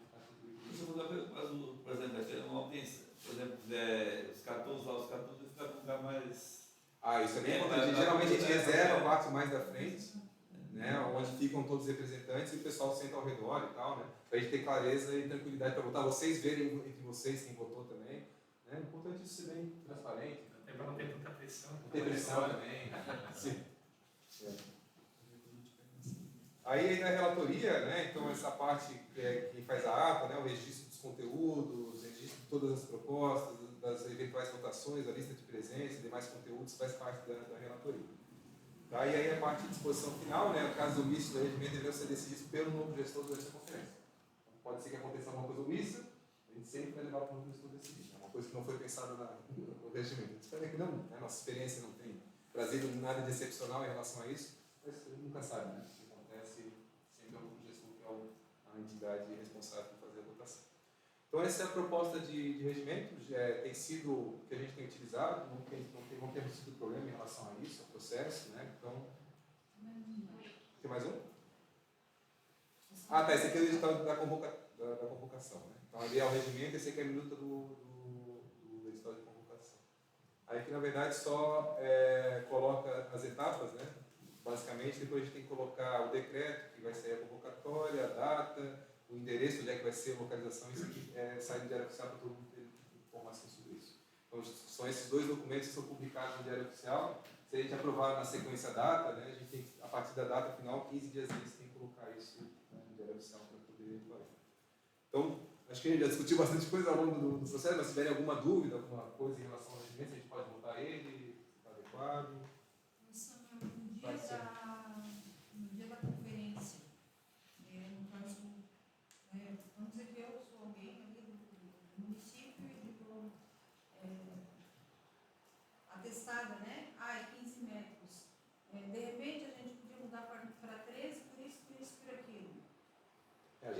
Por exemplo, aqui é uma audiência. Por exemplo, os 14 lá, os 14 vai ficar no lugar mais. Isso é bem importante. Geralmente a gente reserva a parte mais da frente, né, onde ficam todos os representantes e o pessoal senta ao redor e tal, né, para a gente ter clareza e tranquilidade para votar. Vocês verem entre vocês quem votou também. É importante isso ser bem transparente. Até para não ter tanta pressão. Não ter pressão também. Sim. Aí na relatoria, né, então essa parte que faz a ata, né, o registro dos conteúdos, o registro de todas as propostas, das eventuais votações, a lista de presença e demais conteúdos faz parte da relatoria. Tá? E aí a parte de disposição final, né, o caso omisso do regimento deverá ser decidido pelo novo gestor durante a conferência. Então, pode ser que aconteça alguma coisa omissa, a gente sempre vai levar para o novo gestor decidir. É uma coisa que não foi pensada no regimento. Espero que não, né? Nossa experiência não tem trazido nada de excepcional em relação a isso, mas a gente nunca sabe, né? O que acontece sempre é o novo gestor que é a entidade responsável por fazer a votação. Então essa é a proposta de regimento, tem sido o que a gente tem utilizado, não temos tido problema em relação a isso, ao processo, né? Então, tem mais um? Tá, esse aqui é o edital da convocação, né? Então ali é o regimento, esse aqui é a minuta do edital de convocação. Aí que na verdade só coloca as etapas, né? Basicamente, depois a gente tem que colocar o decreto, que vai ser a convocatória, a data, o endereço, onde é que vai ser a localização, isso aqui sai do Diário Oficial para todo mundo ter informação sobre isso. Então, são esses 2 documentos que são publicados no Diário Oficial. Se a gente aprovar na sequência a data, né, a gente tem, a partir da data final, 15 dias antes, tem que colocar isso, né, no Diário Oficial para poder fazer. Então, acho que a gente já discutiu bastante coisa ao longo do processo, mas se tiverem alguma dúvida, alguma coisa em relação ao regimento, a gente pode voltar ele, está adequado. No dia da conferência,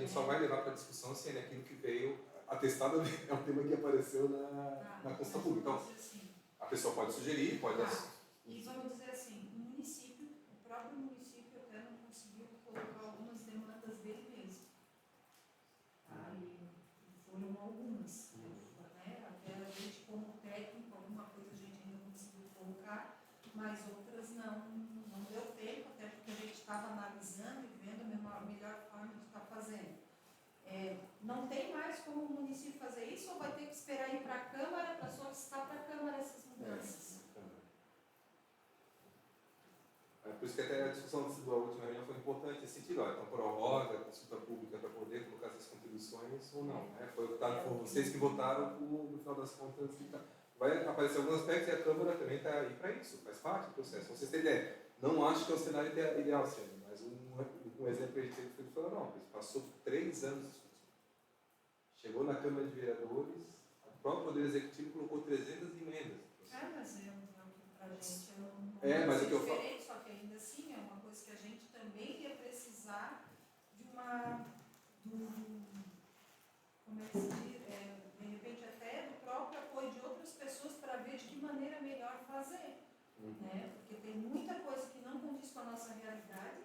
gente só vai levar para discussão se é aquilo que veio atestado, é um tema que apareceu na consulta pública. Então, a pessoa pode sugerir, pode... E vamos dizer assim, o próprio município até não conseguiu colocar algumas demandas dele mesmo. E foram algumas, né? Até a gente, como técnico, alguma coisa a gente ainda conseguiu colocar, mas outras não deu tempo, até porque a gente estava analisando e vendo a melhor forma de estar fazendo. Não tem mais como o município fazer isso, ou vai ter que esperar ir para a Câmara para solicitar para a Câmara essas mudanças? Por isso que até a discussão da última reunião foi importante nesse sentido. Então, prorroga a consulta pública para poder colocar essas contribuições ou não. Né? Foi votado por vocês que votaram, no final das contas. Vai aparecer alguns aspectos e a Câmara também está aí para isso, faz parte do processo. Vocês têm ideia. Não acho que é o cenário ideal, Sérgio, mas um exemplo que a gente teve foi de Florianópolis. Passou 3 anos discutindo. Chegou na Câmara de Vereadores, o próprio Poder Executivo colocou 300 emendas. Mas para a gente mas o que eu falo. Diferente, só que ainda assim é uma coisa que a gente também ia precisar de uma. Como é que se diz? De repente, até do próprio apoio de outras pessoas para ver de que maneira melhor fazer. Né? Porque tem muita coisa que não condiz com a nossa realidade,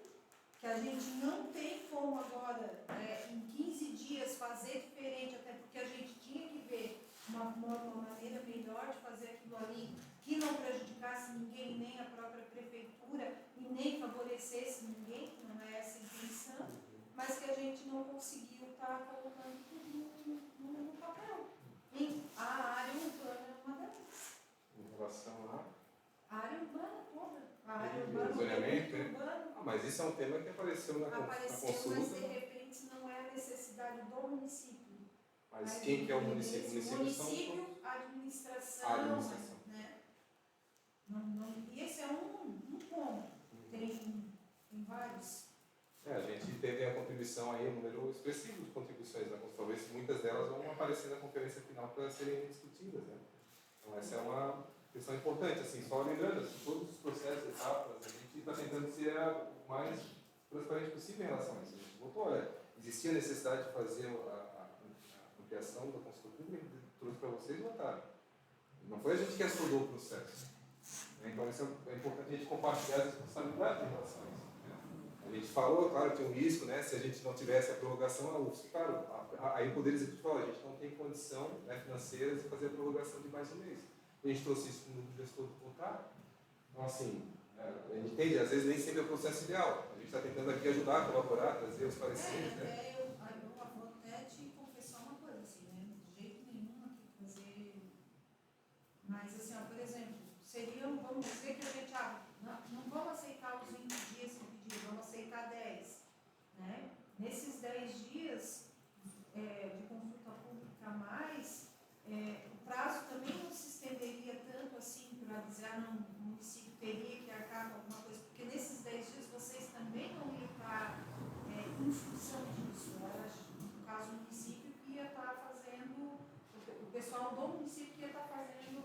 que a gente não tem como agora, em 15 dias, fazer diferente, até porque a gente tinha que ver uma maneira melhor de fazer aquilo ali, que não prejudicasse ninguém, nem a própria prefeitura, e nem favorecesse ninguém, que não é essa a intenção, mas que a gente não conseguiu estar colocando tudo no papel. E a área urbana é uma delas. Em relação a área urbana toda. A área urbana, urbano. Mas isso é um tema que apareceu na consulta. Mas de repente não é a necessidade do município. Mas quem que é o município? Município, administração. Né? E esse é um ponto. Tem vários. A gente teve a contribuição aí, um número expressivo de contribuições da consulta. Talvez muitas delas vão aparecer na conferência final para serem discutidas. Né? Então essa é uma questão importante. Assim, só lembrando, assim, todos os processos, etapas, a gente está tentando ser o mais transparente possível em relação a isso. A gente votou, existia a necessidade de fazer a ampliação da consulta pública, trouxe para vocês e votaram. Não foi a gente que estudou o processo. Né? Então isso é importante a gente compartilhar as responsabilidades em relação a isso. A gente falou, claro, que um risco, né, se a gente não tivesse a prorrogação, claro, aí o Poder Executivo falou, a gente não tem condição, né, financeira de fazer a prorrogação de mais um mês. A gente trouxe isso para o gestor votar. Então, assim, a gente entende, às vezes nem sempre é o processo ideal. A gente está tentando aqui ajudar, colaborar, trazer os pareceres. Né? Eu vou até te confessar uma coisa, assim, né, de jeito nenhum aqui fazer. Mas, assim, por exemplo, vamos dizer que a gente, não vamos aceitar os 20 dias que pediram, vamos aceitar 10. Né? Nesses 10 dias de consulta pública a mais, o prazo também não se estenderia tanto assim para dizer, não, o município teria que arcar com alguma coisa, porque nesses 10 dias vocês também não iam estar em função disso. No caso, o município que ia estar fazendo, o pessoal do município que ia estar fazendo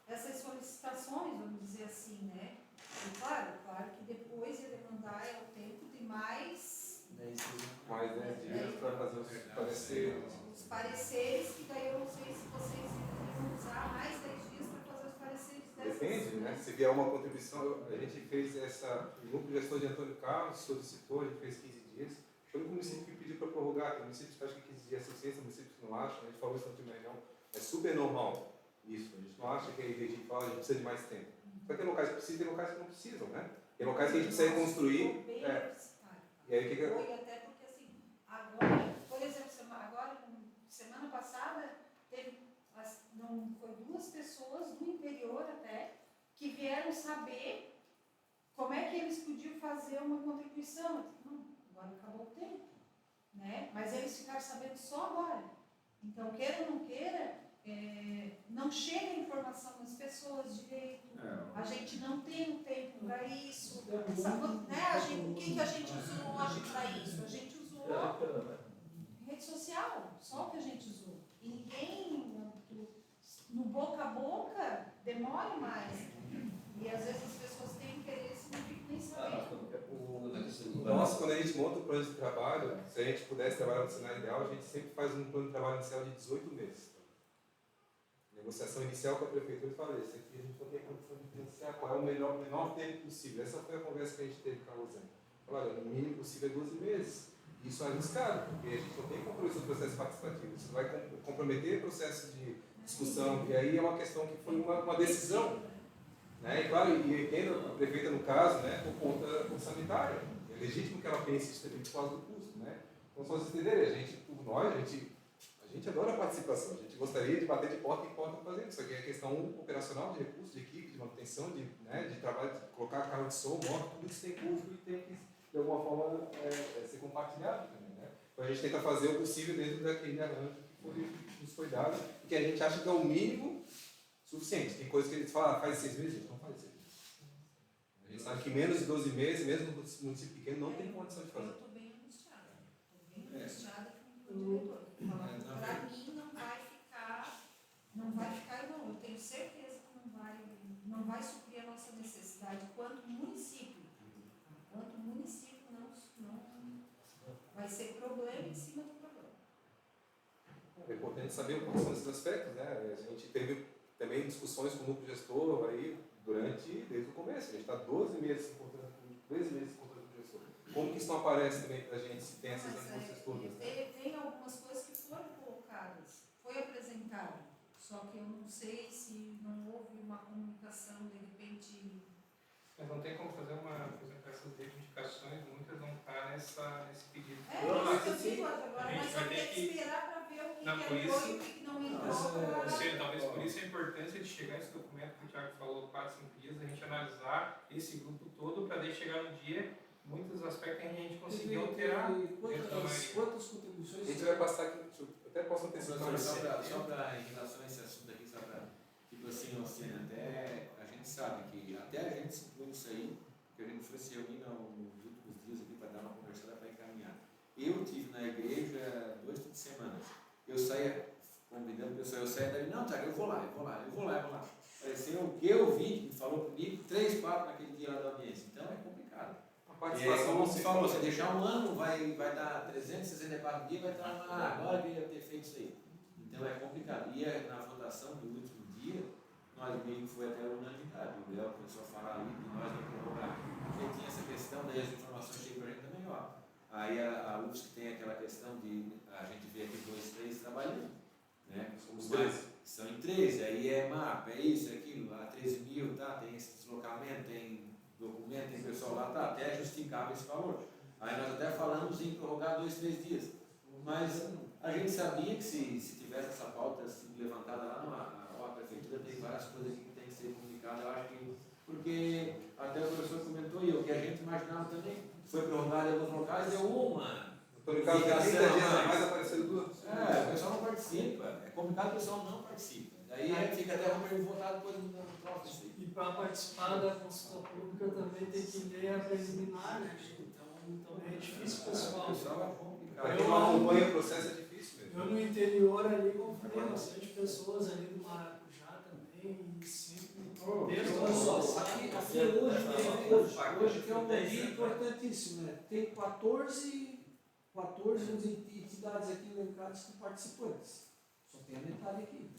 essas solicitações, vamos dizer assim, né? E claro que depois ia demandar o tempo de mais 10 dias para fazer os pareceres. Os pareceres, que daí eu não sei se vocês iriam usar mais 10 dias para fazer os pareceres dessas. Depende, né? Se vier uma contribuição, a gente fez o grupo de gestor de Antônio Carlos solicitou, a gente fez 15 dias. Foi o município que pediu para prorrogar, tem municípios que acham que 15 dias é suficiente, tem municípios que não acham, a gente falou isso na última reunião. É super normal isso, a gente não acha que a gente fala, a gente precisa de mais tempo. Só que tem locais que precisam e tem locais que não precisam, né? Tem locais que a gente precisa reconstruir. E aí o que foi até porque assim, agora, por exemplo, semana passada, foi 2 pessoas do interior até, que vieram saber como é que eles podiam fazer uma contribuição. Não, agora acabou o tempo. Né? Mas eles ficaram sabendo só agora. Então, queira ou não queira, não chega a informação das pessoas direito, a gente não tem o tempo para isso. Né? O que a gente usou hoje para isso? A gente usou rede social, só o que a gente usou. E ninguém, no boca a boca, demora mais. E às vezes as pessoas têm interesse e não ficam nem sabendo. Nós, quando a gente monta o plano de trabalho, se a gente pudesse trabalhar no cenário ideal, a gente sempre faz um plano de trabalho inicial de 18 meses. Negociação inicial com a prefeitura, eu falei, isso aqui a gente não tem condição de financiar, qual é o menor tempo possível. Essa foi a conversa que a gente teve com a Rosane. Olha, no mínimo possível é 12 meses. Isso é arriscado, porque a gente não tem compromisso no processo participativo. Isso vai comprometer o processo de discussão, e aí é uma questão que foi uma decisão. Né? E claro, e entendo a prefeita no caso, né, por conta orçamentária. É legítimo que ela pense isso também por causa do custo. Né? Então, só vocês entenderem, a gente adora a participação, a gente gostaria de bater de porta em porta fazendo isso. Aqui é questão operacional de recursos, de equipe, de manutenção, de trabalho, de colocar carro de som, moto, tudo isso tem custo e tem que, de alguma forma, ser compartilhado também. Né? Então a gente tenta fazer o possível dentro daquele arranjo que nos foi dado e que a gente acha que é o mínimo suficiente. Tem coisas que eles falam, faz 6 meses, a gente não faz 6 meses. A gente sabe que menos de 12 meses, mesmo no município pequeno, não tem condição de fazer. Eu estou bem angustiada. Estou bem angustiada com o diretor. Para mim não vai ficar não. Eu tenho certeza que não vai suprir a nossa necessidade quanto município. Quanto município não vai ser problema em cima do problema. É importante saber quais são esses aspectos, né? A gente teve também discussões com o núcleo gestor aí desde o começo. A gente está 12 meses se encontrando com o gestor. Como que isso não aparece também para a gente se tem essas angústias todas? Né? Tem algumas coisas que foram colocadas, foi apresentado, só que eu não sei se não houve uma comunicação, de repente. Mas não tem como fazer essas reivindicações, muitas não estão nesse pedido. Isso que eu digo agora, mas eu tenho que esperar para ver o que entrou e o que não entrou. Talvez por isso a importância de chegar esse documento que o Thiago falou, 4, 5 dias, a gente analisar esse grupo todo para daí chegar no dia, muitos aspectos que a gente conseguiu alterar. Quantas contribuições? A gente vai passar aqui, eu até posso antecipar. Só para, em relação a esse assunto aqui, só para, tipo assim, até a gente sabe que até a gente se inclui nisso aí, porque a gente foi se reunir nos últimos dias aqui para dar uma conversada para encaminhar. Eu estive na igreja 2 fins de semana. Eu saía convidando o pessoal, eu saía dali, não, Tiago, eu vou lá. Pareceu o que eu vi, que falou comigo, 3 papos naquele dia lá da audiência. Então é complicado. Como você falou, você deixar um ano, vai dar 364 dias, vai estar lá, agora que ia ter feito isso aí. Então é complicado. E na votação do último dia, nós meio que foi até a unanimidade. O Léo começou a falar ali de nós não prorrogar. Porque tinha essa questão, daí as informações chegam para a gente também, ó. Aí a UFSC tem aquela questão de a gente ver aqui 2, 3 trabalhando. Né? Somos 13. São em 13, aí é mapa, é isso, é aquilo, lá 13 mil, tá? Tem esse deslocamento, tem documento, tem pessoal lá, tá? Até justificava esse valor. Aí nós até falamos em prorrogar 2, 3 dias. Mas a gente sabia que se tivesse essa pauta levantada lá a prefeitura, tem várias coisas que tem que ser comunicadas. Eu acho que, porque até o professor comentou e o que a gente imaginava também, foi prorrogado em alguns locais, deu uma. Então, no caso, 30 dias a mais apareceram 2. O pessoal não participa. É complicado, o pessoal não participa. Daí a gente fica até ruim votar depois do próximo. E para participar da consulta pública também tem que ler a preliminar, né? Então também é difícil, pessoal. Para quem não acompanha o processo é difícil mesmo. Eu no interior ali convidei bastante pessoas ali do Maracujá também, e sempre desde o Hoje que é um dia importantíssimo, né? Tem 14 entidades aqui elencadas com participantes. Só tem a metade aqui.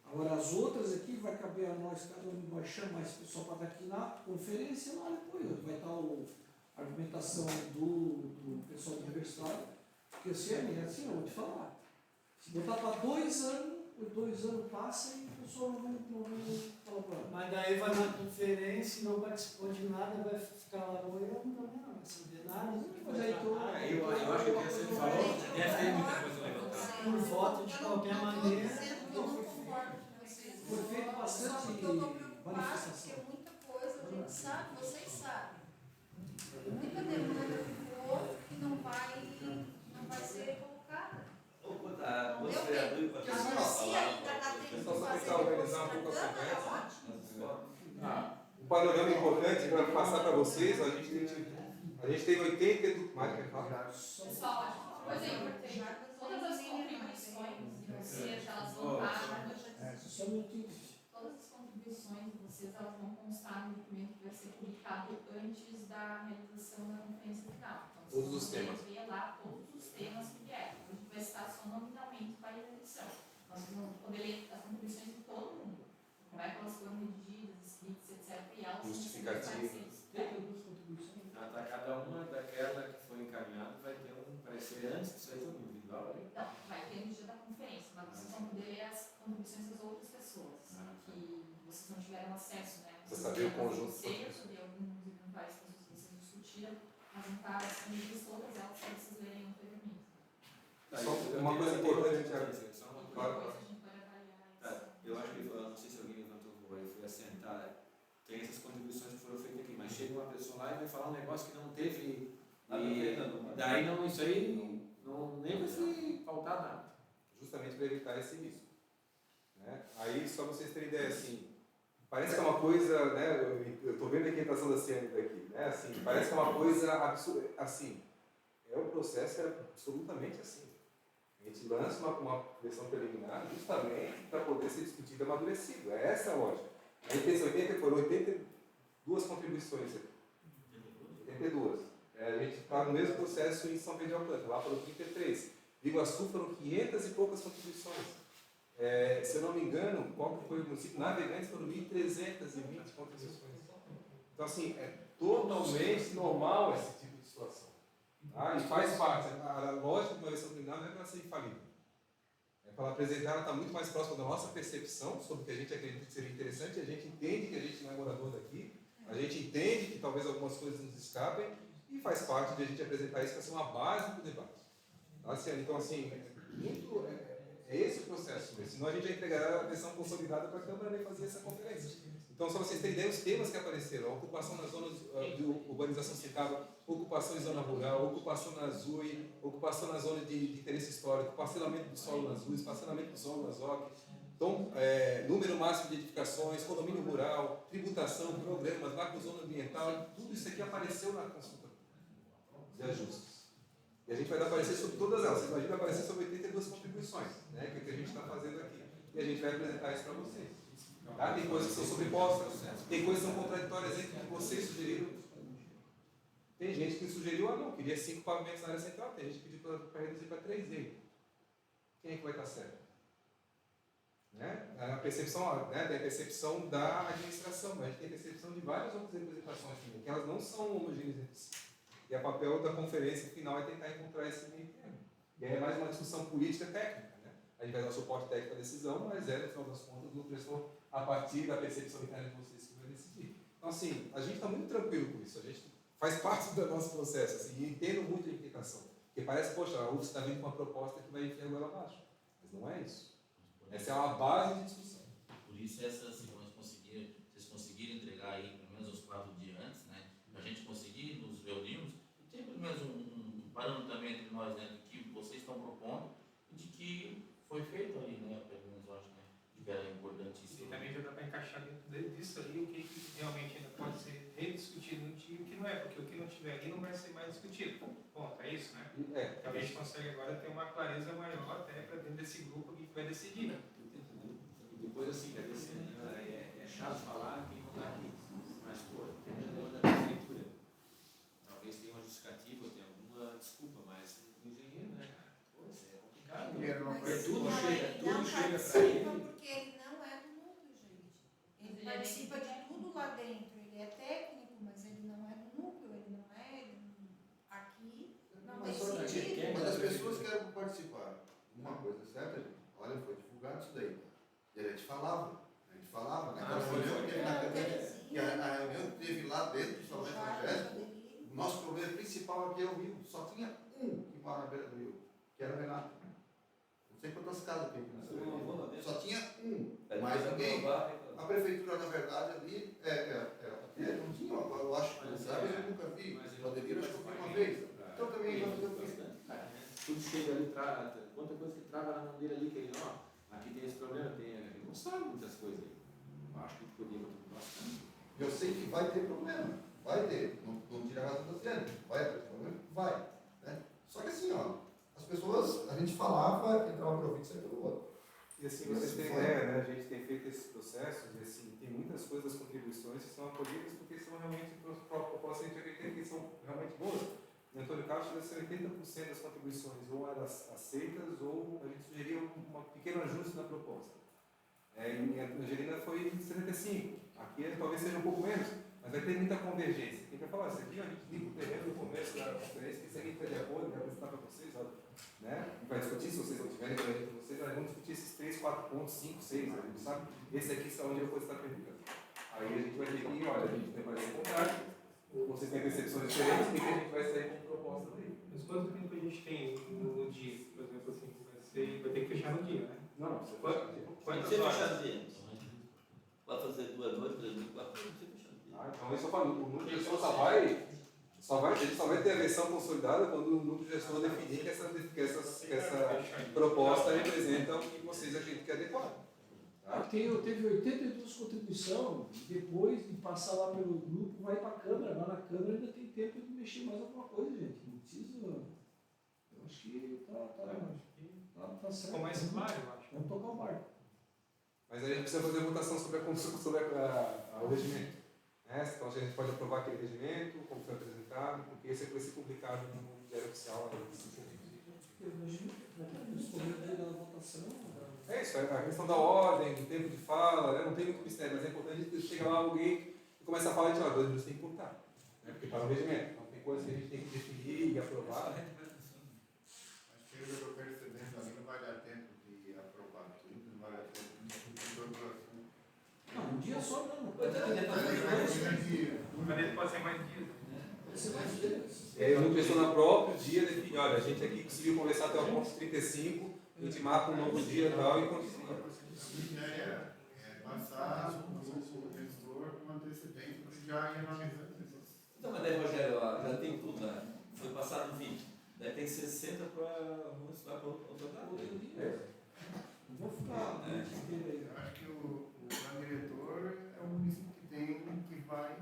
Agora as outras aqui vai caber a nós, cada um vai chamar esse pessoal para estar aqui na conferência lá depois. Vai estar a argumentação do pessoal do universitário, porque assim, eu vou te falar. Se botar para 2 anos, 2 anos passa e o pessoal não vai falar. Mas daí vai na conferência e não participou de nada, vai ficar lá boiando também, não vai saber nada. Mas aí eu acho que o que você falou, deve ter muita coisa levantada. Por voto, de qualquer maneira. Foi feito bastante manifestação. Porque muita coisa a gente sabe, vocês sabem. Muita demanda ficou que não vai ser colocada. Se ainda dá tempo de fazer depois na Câmara, é ótimo. Um panorama importante para passar para vocês, a gente teve 80 mais que falar. Pessoal, por exemplo, todas as contribuições de vocês, elas vão estar. Só um minutinho. Todas as contribuições de vocês, elas vão constar no documento que vai ser publicado antes antes da realização da conferência final. Então, Todos os vocês vão temas. ver lá todos os temas que vieram. A gente vai citar só nominalmente para a eleição. Nós vamos poder ler as contribuições de todo mundo. Como é que elas foram redigidas, escritas, etc. E elas Justificativas. Tem algumas contribuições. Cada uma daquela que foi encaminhada vai ter um parecer antes, isso aí foi individual, né? Não, vai ter no dia da conferência, mas vocês vão poder ler as contribuições das outras pessoas, que vocês não tiveram acesso, né? Pra saber o conjunto. Sei, eu sabia alguns eventuais coisas que vocês discutiram, mas não está disponíveis todas elas para vocês lerem anteriormente. Só uma coisa importante, Thiago. Só uma coisa. Depois a gente pode avaliar isso. Tá, eu acho que, não sei se alguém levantou o voz, foi assentar, tem essas contribuições que foram feitas aqui, mas chega uma pessoa lá e vai falar um negócio que não teve, e daí não, isso aí não, nem vai se faltar nada. Justamente para evitar esse risco. Né? Aí, só vocês terem ideia, assim, parece que é uma coisa, né, eu estou vendo a orientação da ciência aqui, né, assim, parece que é uma coisa absurda, assim, o processo é absolutamente assim. A gente lança uma versão preliminar justamente para poder ser discutido e amadurecido. É essa a lógica. A intenção foram 82 contribuições. 82. A gente está no mesmo processo em São Pedro de Alcântara, lá foram 33. Em Iguaçu foram 500 e poucas contribuições. Se eu não me engano, qual que foi o município? Navegantes foram 1.320 contribuições. Então, assim, é totalmente normal esse tipo de situação. Tá? E faz parte. A lógica de uma versão preliminar não é para ela ser infalível. É para ela apresentar, ela está muito mais próxima da nossa percepção sobre o que a gente acredita que seria interessante. A gente entende que a gente não é morador daqui. A gente entende que talvez algumas coisas nos escapem. E faz parte de a gente apresentar isso para ser uma base para o debate. Tá? Então, assim, é esse o processo. Senão a gente já entregará a versão consolidada para a Câmara nem fazer essa conferência. Então, só vocês terem ideia, os temas que apareceram: a ocupação nas zonas de urbanização citada, ocupação em zona rural, ocupação na ZUI, ocupação na zona de interesse histórico, parcelamento do solo nas ZUIs, parcelamento do solo nas OC, então, número máximo de edificações, condomínio rural, tributação, programas, macrozona ambiental, tudo isso aqui apareceu na consulta de ajustes. E a gente vai dar parecer sobre todas elas. Vocês imaginam aparecer sobre 82 contribuições, né, que é o que a gente está fazendo aqui. E a gente vai apresentar isso para vocês. Tá? Tem coisas que são sobrepostas, tem coisas que são contraditórias entre o que vocês sugeriram. Tem gente que sugeriu, não, queria 5 pavimentos na área central, tem gente que pediu para reduzir para 3 dele. Quem é que vai estar certo? Né? A percepção, né, tem a percepção da administração, mas a gente tem a percepção de várias outras representações também, que elas não são homogêneas entre si. E o papel da conferência final é tentar encontrar esse meio termo. E aí é mais uma discussão política técnica. Né? A gente vai dar suporte técnico à decisão, mas no final das contas, o professor, a partir da percepção interna de vocês, que vai decidir. Então, assim, a gente está muito tranquilo com isso. A gente faz parte do nosso processo, assim, e entendo muito a implicação. Porque parece, poxa, a UFS está vindo com uma proposta que vai enfiar a goela abaixo. Mas não é isso. Essa é uma base de discussão. Por isso, se vocês conseguirem entregar aí, pelo menos uns 4 dias antes, né? A gente conseguir, nos reunirmos, e ter pelo menos um parâmetro também entre nós, né? De que vocês estão propondo e de que foi feito ali, né? Pelo menos eu acho, né? Que era importantíssimo. E também já dá para encaixar dentro disso ali o que realmente ainda pode ser rediscutido no dia e o que não é, porque o que não tiver ali não vai ser mais discutido. Ponto, é isso, né? Então a gente consegue agora ter uma clareza maior até para dentro desse grupo aqui que vai decidir, né? E depois, assim, quer dizer, é chato falar quem não está aqui, mas, pô, dependendo da prefeitura, talvez tenha uma justificativa, tenha alguma desculpa, mas o engenheiro, né? Pô, isso é complicado. Tudo chega para ele. Porque ele não é do núcleo jurídico. Ele participa de tudo lá dentro. Ele é técnico, mas ele não é do núcleo, ele não é aqui, não decide. Mas as pessoas querem participar. Uma coisa é certa, gente. Olha, foi divulgado isso daí. E a gente falava naquela reunião que a reunião que teve lá dentro do Salão Evangélico, o nosso problema principal aqui é o rio. Só tinha um que mora na beira do rio, que era o Renato. Não sei quantas casas tem aqui nessa região. Só tinha um, mais ninguém. A prefeitura, na verdade, ali não tinha, eu acho que eu nunca vi. Poderia, acho que eu fui uma vez. Então também vai fazer o quê? Tudo chega ali, quanta coisa que trava na mão dele ali, que ele, aqui tem esse problema, ele não sabe muitas coisas aí. Eu acho que podia botar bastante. Eu sei que vai ter problema, vai ter, não tira a razão da cena, vai ter problema, vai. Né? Só que assim, as pessoas, a gente falava, entrava para ouvir e saia pelo outro. E assim, vocês têm ideia, né? A gente tem feito esse processo, e assim, tem muitas coisas das contribuições que são acolhidas porque são realmente propostas propostas a gente acredita que são realmente boas. No Antônio Carlos, chega a ser 80% das contribuições ou eram aceitas ou a gente sugeria um pequeno ajuste na proposta. Em Angelina foi 75%. Aqui talvez seja um pouco menos, mas vai ter muita convergência. Quem vai falar, isso aqui a gente liga o terreno no começo da conferência, que se alguém está de acordo, vai apresentar para vocês, olha, né? E vai discutir, se vocês não tiverem com vocês, nós vamos discutir esses 3, 4 pontos, 5, 6, a gente sabe? Esse aqui é onde eu vou estar perguntando. Aí a gente vai ter que, olha, a gente tem mais contrário, vocês têm percepções diferentes, e que a gente vai sair com proposta daí. Mas quanto tempo a gente tem no dia, por exemplo, assim, vai ter que fechar no dia, né? Não, você quantas Você horas? fechar o dia. Vai fazer 2 noites, 3 noites, 4 noites, você fecha o dia. Então isso eu falo, o núcleo de gestor a gente só vai ter a versão consolidada quando o núcleo de gestor definir que essa proposta representa o que vocês acreditam que é adequado. Tá? Teve 82 contribuições, depois de passar lá pelo grupo, vai para a Câmara. Lá na Câmara ainda tem tempo de mexer mais alguma coisa, gente. Não precisa. Eu acho que tá certo. Ficou mais claro, eu acho. Vamos tocar o barco. Mas aí a gente precisa fazer votação sobre o regimento. Né? Então a gente pode aprovar aquele regimento, como foi apresentado, porque esse vai ser publicado no Diário Oficial. É isso, a questão da ordem, do tempo de fala, né? Não tem muito mistério, mas é importante que chega lá alguém e começa a falar de 2 minutos tem que cortar. Né? Porque está no regimento. Então tem coisas que a gente tem que definir e aprovar. Acho que eu estou percebendo ali, não vai dar tempo de aprovar tudo, não vai dar tempo de todo o assunto. Não, um dia só não. Mas ele pode ser mais dias. Pode ser mais dias. E aí o núcleo gestor no próprio dia define, olha, a gente aqui conseguiu conversar até o ponto 35, a gente marca um novo dia e tal e continua. Passar o gestor com antecedência, porque já ia analisando isso. Então, mas daí, Rogério, ó, já tem tudo, né? Foi passado 20. Daí tem 60 para mostrar para outra data. Não vou ficar. Eu acho que o plano diretor é o município que vai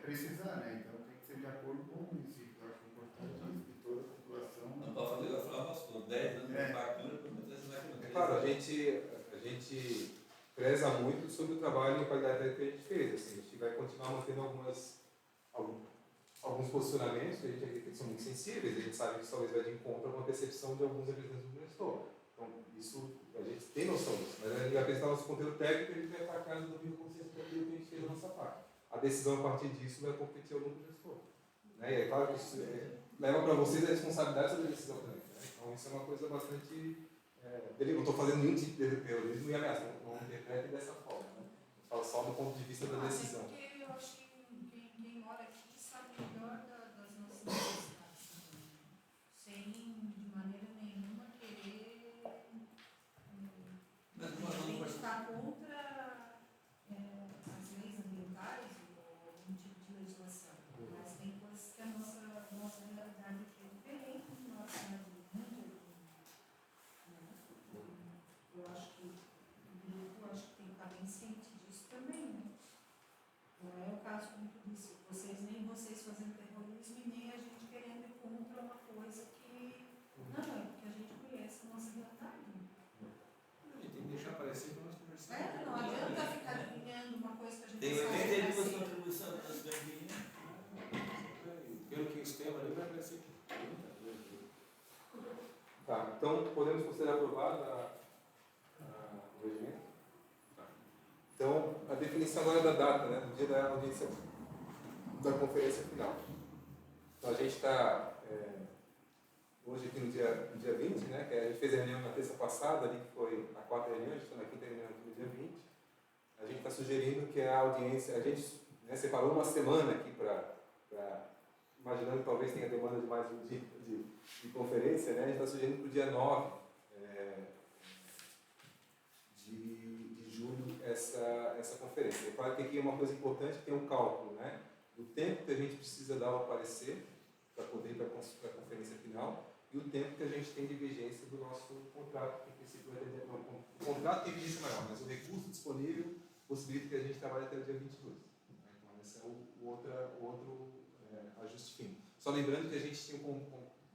precisar, né? Então tem que ser de acordo com o município. Eu acho importante que toda a população. Não pode fazer, eu falava, pastor, 10 anos de bacana para meter essa máquina. É claro, a gente preza muito sobre o trabalho e a qualidade que a gente fez. Assim, a gente vai continuar mantendo alguns posicionamentos que a gente acredita que são muito sensíveis. A gente sabe que isso talvez vai de encontro a uma percepção de alguns representantes do gestor. Então, isso a gente tem noção disso. Mas a gente vai apresentar nosso conteúdo técnico e a gente vai atacar no domínio consciente daquilo que a gente fez da nossa parte. A decisão a partir disso vai competir ao núcleo gestor. Né? E é claro que isso leva para vocês a responsabilidade sobre a decisão também. Né? Então, isso é uma coisa bastante. Eu não estou fazendo nenhum tipo de terrorismo e ameaça, não interprete dessa forma. Né? Eu falo só do ponto de vista da decisão. Porque eu acho que quem mora aqui sabe melhor das nossas necessidades. Sem, de maneira nenhuma, querer estar contra as leis ambientais ou algum tipo de legislação. Mas tem coisas que a nossa realidade aqui é diferente de nossa cidade muito. Eu acho que o grupo tem que estar bem ciente disso também, né? Não é o caso, como tu disse, nem vocês fazendo terrorismo e nem a gente querendo ir contra uma coisa que não é, porque a gente conhece a nossa realidade. A gente tem que deixar aparecer para nós conversarmos. Não adianta ficar adivinhando uma coisa que a gente Tem sabe 82 assim. contribuições para as ganguinhas. Pelo que o tema ali vai aparecer. Tá, então podemos considerar aprovado o regimento? Tá. Então, a definição agora da data, né, do dia da audiência da conferência final. Então, a gente está hoje aqui no dia 20, né, que a gente fez a reunião na terça passada, ali, que foi a 4ª reunião, a gente está na 5ª reunião aqui no dia 20. A gente está sugerindo que a audiência, a gente separou uma semana aqui para imaginando que talvez tenha demanda de mais um dia de conferência, né, a gente está sugerindo para o dia 9 de julho essa conferência. É claro que aqui é uma coisa importante, tem um cálculo, né, do tempo que a gente precisa dar ao parecer para poder ir para a conferência final e o tempo que a gente tem de vigência do nosso contrato, que em princípio vai ter, o contrato tem vigência maior, mas o recurso disponível possibilita que a gente trabalhe até o dia 22. Então esse é o outro ajuste fino. Só lembrando que a gente tinha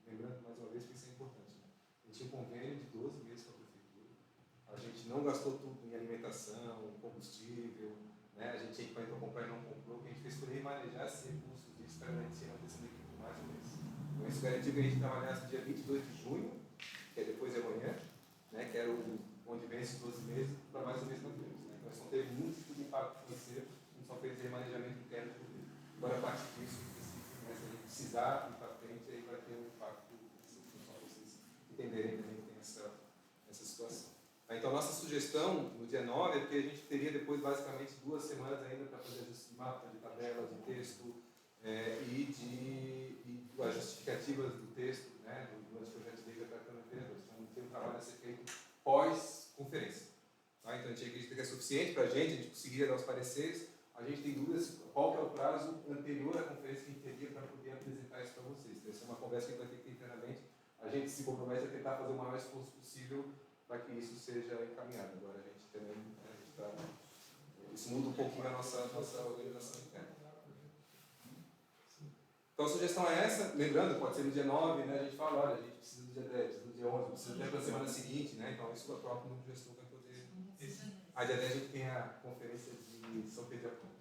lembrando mais uma vez que isso é importante, né? A gente tinha um convênio de 12 meses com a prefeitura, a gente não gastou tudo em alimentação, combustível, né? A gente tinha equipamento para comprar e não comprou, o que a gente fez foi remanejar esses recursos disso espero a gente ir acontecendo aqui por mais um mês. Então, isso garantiu que a gente trabalhasse no dia 22 de junho, que é depois de amanhã, né, que era onde vence os 12 meses, para mais um mês nós temos. Né? Então, isso não teve muito tipo de impacto financeiro, a gente só fez remanejamento interno de tudo. Agora, a partir disso, né, se a gente precisar ir para frente, aí vai ter um impacto, só para vocês entenderem também que tem essa situação. Então, nossa sugestão no dia 9 é porque a gente teria depois basicamente 2 semanas ainda para fazer ajuste de mapa, de tabela, de texto e as justificativas do texto, né, dos projetos de lei da Câmara de Vereadores. Então, tem um trabalho a ser feito pós-conferência. Tá? Então, a gente acredita que é suficiente para a gente conseguiria dar os pareceres. A gente tem dúvidas qual que é o prazo anterior à conferência que a gente teria para poder apresentar isso para vocês. Então, essa é uma conversa que a gente vai ter que ter internamente. A gente se compromete a tentar fazer o maior esforço possível para que isso seja encaminhado. Agora, a gente também isso muda um pouquinho a nossa organização interna. Então, a sugestão é essa. Lembrando, pode ser no dia 9, né? A gente fala, olha, a gente precisa do dia 10, do dia 11, precisa até para a semana seguinte, né? Então, isso é o próprio núcleo gestor vai poder... Aí, dia 10, a gente tem a conferência de São Pedro e Aponte.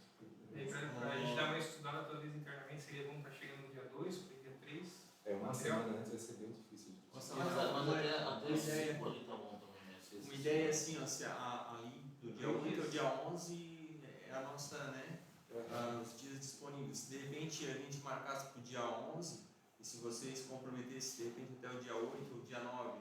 Para a gente dar uma estudada, talvez internamente, seria bom para chegar no dia 2, para dia 3. Uma semana antes vai ser bem difícil. Mas até esse ciclo ali tá bom também, né? Uma ideia é assim, ó, se aí do dia 8 ao dia 11 é a nossa, né, os dias disponíveis. Se de repente a gente marcasse para o dia 11, e se vocês se comprometessem de repente até o dia 8 ou dia 9,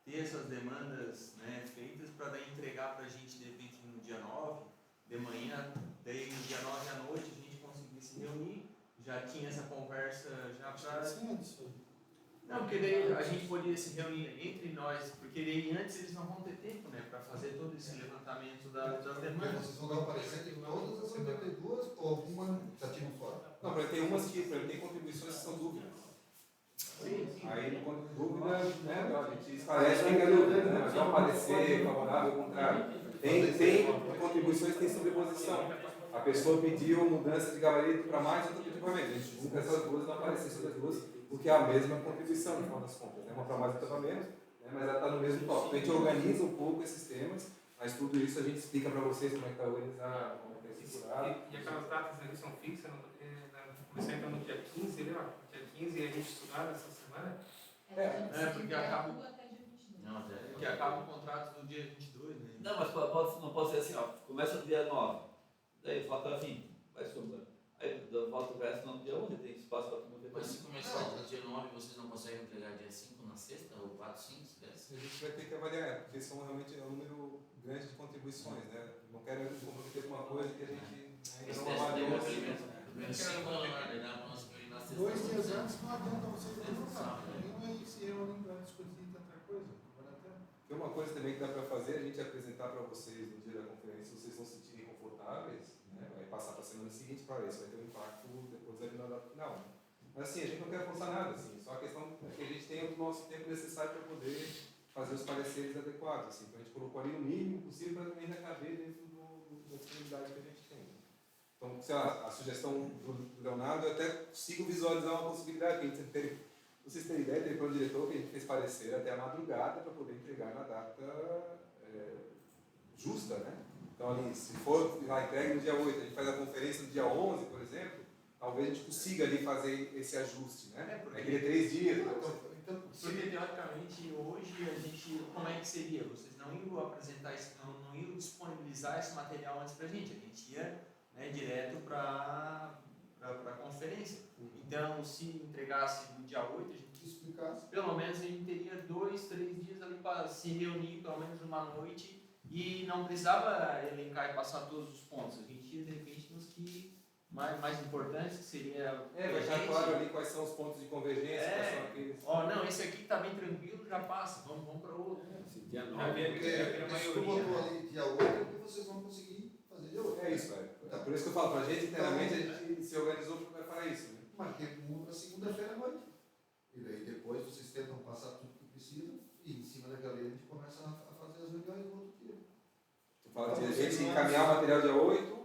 ter essas demandas, né, feitas para daí entregar para a gente de repente no dia 9, de manhã, daí no dia 9 à noite a gente conseguisse se reunir, já tinha essa conversa já para... Não, porque daí a gente poderia se reunir entre nós, porque daí antes eles não vão ter tempo, né, para fazer todo esse levantamento das demandas. Vocês vão dar o parecer de todas as 72 ou alguma já tinham fora? Não, para tem umas que tem contribuições que são dúvidas. Sim. Aí, quando dúvida, né, a gente esclarece quem é dúvida, né? Mas não parecer favorável ao contrário. Tem contribuições que têm sobreposição. A pessoa pediu mudança de gabarito para mais outro equipamento. A gente junta essas duas, não aparecer sobre as duas, porque é a mesma contribuição, no final das contas. Né? Uma para mais, outra para menos, né? Mas ela está no mesmo tópico. Então, a gente organiza um pouco esses temas, mas tudo isso a gente explica para vocês como é que está organizado, como é que está estruturado. E aquelas datas ali são fixas, começar então no dia 15, né? Dia 15 e a gente estudar essa semana. Porque acaba o contrato do dia 22, né? Não, mas não pode ser assim, ó, começa no dia 9, daí falta 20, vai sobrar. Aí volta o resto no dia 11, tem espaço para todo mundo. Mas se começar no dia 9, vocês não conseguem entregar dia 5 na sexta, ou 4, 5, 10? A gente vai ter que avaliar, porque são realmente um número grande de contribuições, né? Não quero comprometer com uma coisa que a gente ainda não avaliou. Menos 5 anos, dá para nós ir na sexta. 2 dias antes não adianta vocês levantar. Nenhum se reúnem para discutir tanta coisa. Tem uma coisa também que dá para fazer, a gente apresentar para vocês no dia da conferência, se vocês não se sentirem confortáveis, né? Vai passar para a semana seguinte, para isso vai ter um impacto depois ali na data final. Mas assim, a gente não quer forçar nada, assim, só a questão é que a gente tenha o nosso tempo necessário para poder fazer os pareceres adequados. Assim. Então a gente colocou ali no mínimo possível para também caber dentro da disponibilidade que a gente tem. Então, sei lá, a sugestão do Leonardo, eu até consigo visualizar uma possibilidade, que a gente tem, vocês terem ideia, teve para o diretor que a gente fez parecer até a madrugada para poder entregar na data justa, né? Então, ali, se for lá entregue no dia 8, a gente faz a conferência no dia 11, por exemplo, talvez a gente consiga ali fazer esse ajuste, né? Porque aquele 3 dias. Porque teoricamente hoje a gente, como é que seria? Vocês não iam apresentar isso, não iam disponibilizar esse material antes pra gente, a gente ia, né, direto para a conferência. Então, se entregasse no dia 8, a gente explicasse. Pelo menos a gente teria 2, 3 dias ali para se reunir, pelo menos uma noite, e não precisava elencar e passar todos os pontos. A gente ia, de repente, nos que mais importantes, que seria... deixar claro ali quais são os pontos de convergência, quais são aqueles... Não, esse aqui está bem tranquilo, já passa, vamos para outro. Dia 9, porque tu botou ali dia 8, é porque vocês vão conseguir fazer dia 8. É isso, é por isso que eu falo, para a gente, internamente, a gente se organizou para isso. Né? Marquei para segunda-feira à noite. E daí depois vocês tentam passar tudo que precisam, e em cima daquela a gente começa a fazer as reuniões no outro dia. Tu fala de a gente encaminhar o material dia 8...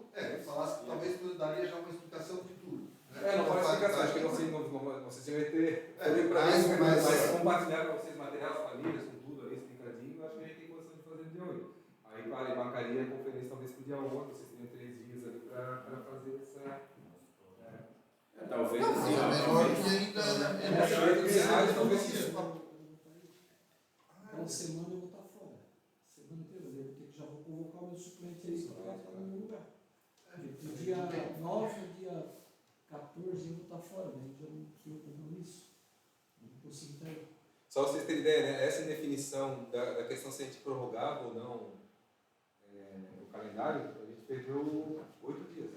falasse que talvez daria já uma explicação de tudo. Não faz explicação, acho que não sei se vai ter para isso, mas compartilhar para vocês materiais, famílias, com tudo ali explicadinho, eu acho que a gente tem condição de fazer no dia 8. Aí, claro, marcaria a conferência talvez para o dia 11, vocês teriam 3 dias ali para fazer essa... Talvez Não, mas assim, é ó, melhor talvez- que ainda. Nessa lei dos cenários, talvez isso. Aquela semana eu vou estar fora. Semana inteira, eu vou ter que já vou convocar o meu suplente aí para estar no meu lugar. Do dia 9 ao dia 14 eu vou estar fora, né? Já não tenho compromisso. Não consigo estar aí. Só vocês terem ideia, né? Essa indefinição da questão se a gente prorrogava ou não o calendário, a gente perdeu 8 dias.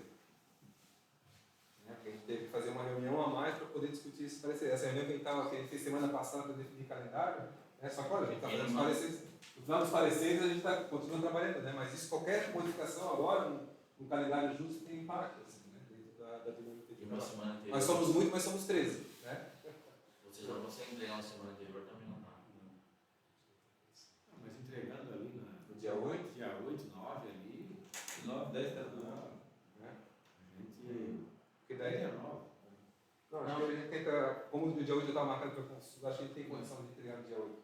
Né? Porque a gente teve que fazer uma reunião a mais para poder discutir esse parecer. Essa reunião que a gente fez semana passada para definir calendário, né? Só que olha, a gente está fazendo os pareceres. Nos pareceres a gente continua trabalhando, né? Mas isso, qualquer modificação agora no calendário justo tem impacto, assim, né? Dentro da dinâmica de Uma semana anterior. Nós somos muito, mas somos 13, né? Vocês não conseguem entregar uma semana anterior também, não tá? Não, mas entregando ali No dia 8? dia 8, 9 ali, 9, 10 está tudo. Né? A gente. Porque daí. Dia 9. Não, acho que a gente tenta, como o dia 8 já está marcado para consulta, acho que a gente tem condição de entregar no dia 8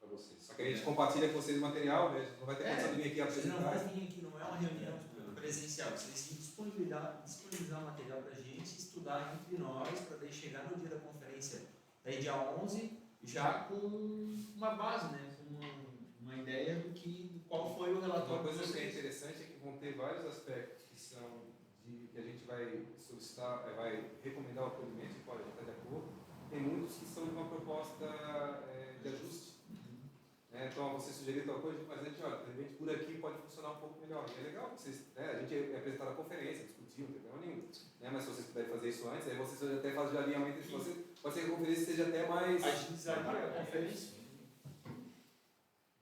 para vocês. Só que a gente compartilha com vocês o material, né? A gente não vai ter condição de vir aqui Vocês não apresentar. vai vir aqui, não é uma reunião presencial. Vocês têm que disponibilizar o material para a gente, estudar entre nós, para daí chegar no dia da conferência, daí dia 11, já com uma base, né? Com uma ideia do qual foi o relatório. Uma coisa que é interessante é que vão ter vários aspectos que são que a gente vai solicitar, vai recomendar o acolhimento, que pode estar de acordo. Tem muitos que são de uma proposta de ajuste. Né? Então, você sugerir tal coisa, mas a gente, olha, de repente por aqui pode funcionar um pouco melhor. E é legal, vocês, né? A gente é apresentado na conferência, discutiu, não tem problema nenhum. Né? Mas se vocês puderem fazer isso antes, aí vocês até fazem o alinhamento entre vocês. Pode ser que a conferência seja até mais. Agilizaria a conferência.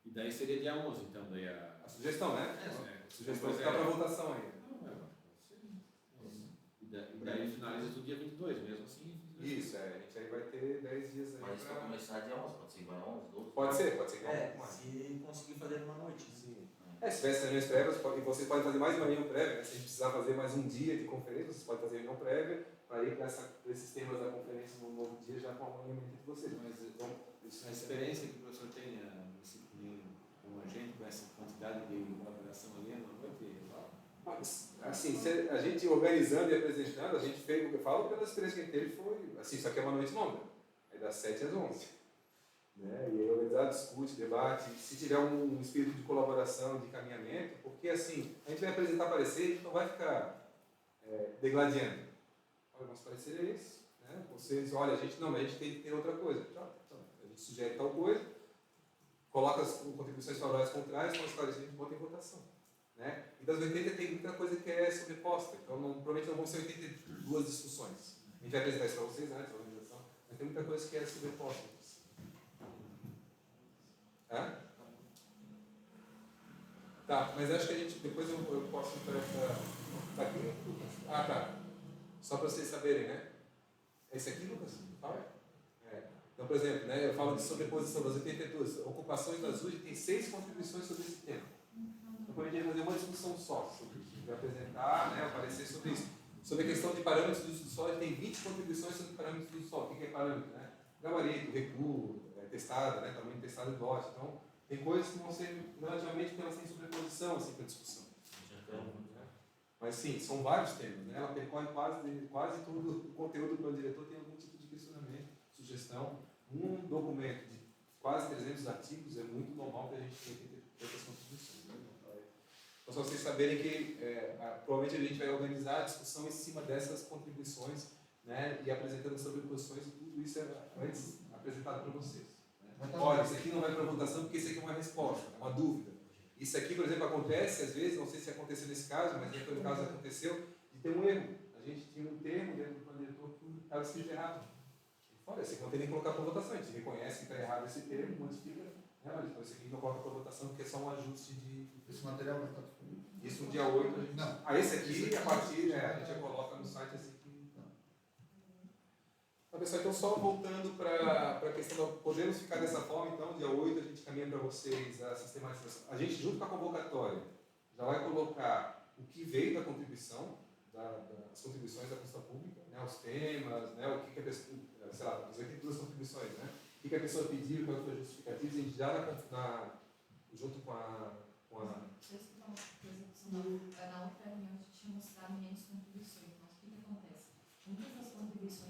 E daí seria dia 11, então, daí A sugestão, né? É. A sugestão fica para votação ainda. E daí finaliza tudo dia 22, mesmo assim. Isso, a gente aí vai ter 10 dias aí. Mas para começar dia 11, pode ser igual a 11, 12? Pode ser que é um pouco mais. Se conseguir fazer numa noite. Sim. Se tivesse reuniões prévias, e vocês podem fazer mais uma reunião prévia, né? Se a gente precisar fazer mais um dia de conferência, vocês podem fazer reunião prévia para ir para esses temas da conferência no novo dia já com o alinhamento de vocês. Mas então, isso A experiência que o professor tem com a gente, com essa quantidade de elaboração ali, não vai ter. Assim, se a gente organizando e apresentando, a gente fez, eu falo pela experiência que a gente teve, foi assim, só que é uma noite longa, é das 7 às 11. Né? E aí organizar, discute, debate, se tiver um espírito de colaboração, de caminhamento, porque assim, a gente vai apresentar parecer, a gente não vai ficar degladiando. Olha, nosso parecer é esse. Né? Vocês, olha, a gente tem que ter outra coisa. Então, a gente sugere tal coisa, coloca as contribuições favoráveis contrárias, com esclarecimento, a gente bota em votação. Né? E das 80 tem muita coisa que é sobreposta, então provavelmente não vão ser 82 discussões. A gente vai apresentar isso para vocês antes, a organização, mas tem muita coisa que é sobreposta. Tá, mas acho que a gente, depois eu posso ir para essa. Tá aqui? Ah, tá. Só para vocês saberem, né? É esse aqui, Lucas? Fala. Então, por exemplo, né, eu falo de sobreposição das 82. Ocupações das UG tem 6 contribuições sobre esse tema. Então, a gente vai fazer uma discussão só sobre isso. A gente vai apresentar, né, aparecer sobre isso. Sobre a questão de parâmetros do uso do solo, tem 20 contribuições sobre parâmetros do uso do solo. O que é parâmetro? Né? Gabarito, recuo, testada, né, tamanho testado e lote. Então, tem coisas que vão ser relativamente porque elas têm sobreposição assim, para a discussão. Mas sim, são vários temas. Né? Ela percorre quase todo o conteúdo do plano diretor, tem algum tipo de questionamento, sugestão. Um documento de quase 300 artigos é muito normal que a gente tenha que ter essas contribuições. Né? Então, só vocês saberem que provavelmente a gente vai organizar a discussão em cima dessas contribuições, né? E apresentando sobreposições e tudo isso é antes apresentado para vocês. Né? Olha, isso aqui não vai para votação porque isso aqui é uma resposta, é uma dúvida. Isso aqui, por exemplo, acontece às vezes, não sei se aconteceu nesse caso, mas naquele caso aconteceu, de ter um erro. A gente tinha um termo dentro do plano diretor que estava escrito errado. Olha, esse aqui não tem nem que colocar para votação, a gente reconhece que está errado esse termo, modifica, né? Mas então esse aqui não coloca para votação porque é só um ajuste de. Esse material vai estar disponível? Isso no dia 8 a gente. Não. Esse aqui, a partir, a gente já coloca no site esse aqui. Então, pessoal, então só voltando para a questão da. Podemos ficar dessa forma, então, dia 8 a gente caminha para vocês a sistematização. A gente, junto com a convocatória, já vai colocar o que veio da contribuição, das contribuições da consulta pública, né, os temas, né, o que a pessoa, sei lá, as 82 contribuições, né, o que a pessoa pediu, qual foi a justificativa, a gente já junto com a. Deixa eu explicar uma coisa, na outra reunião a gente tinha mostrado menos contribuições, mas o que acontece? Muitas das contribuições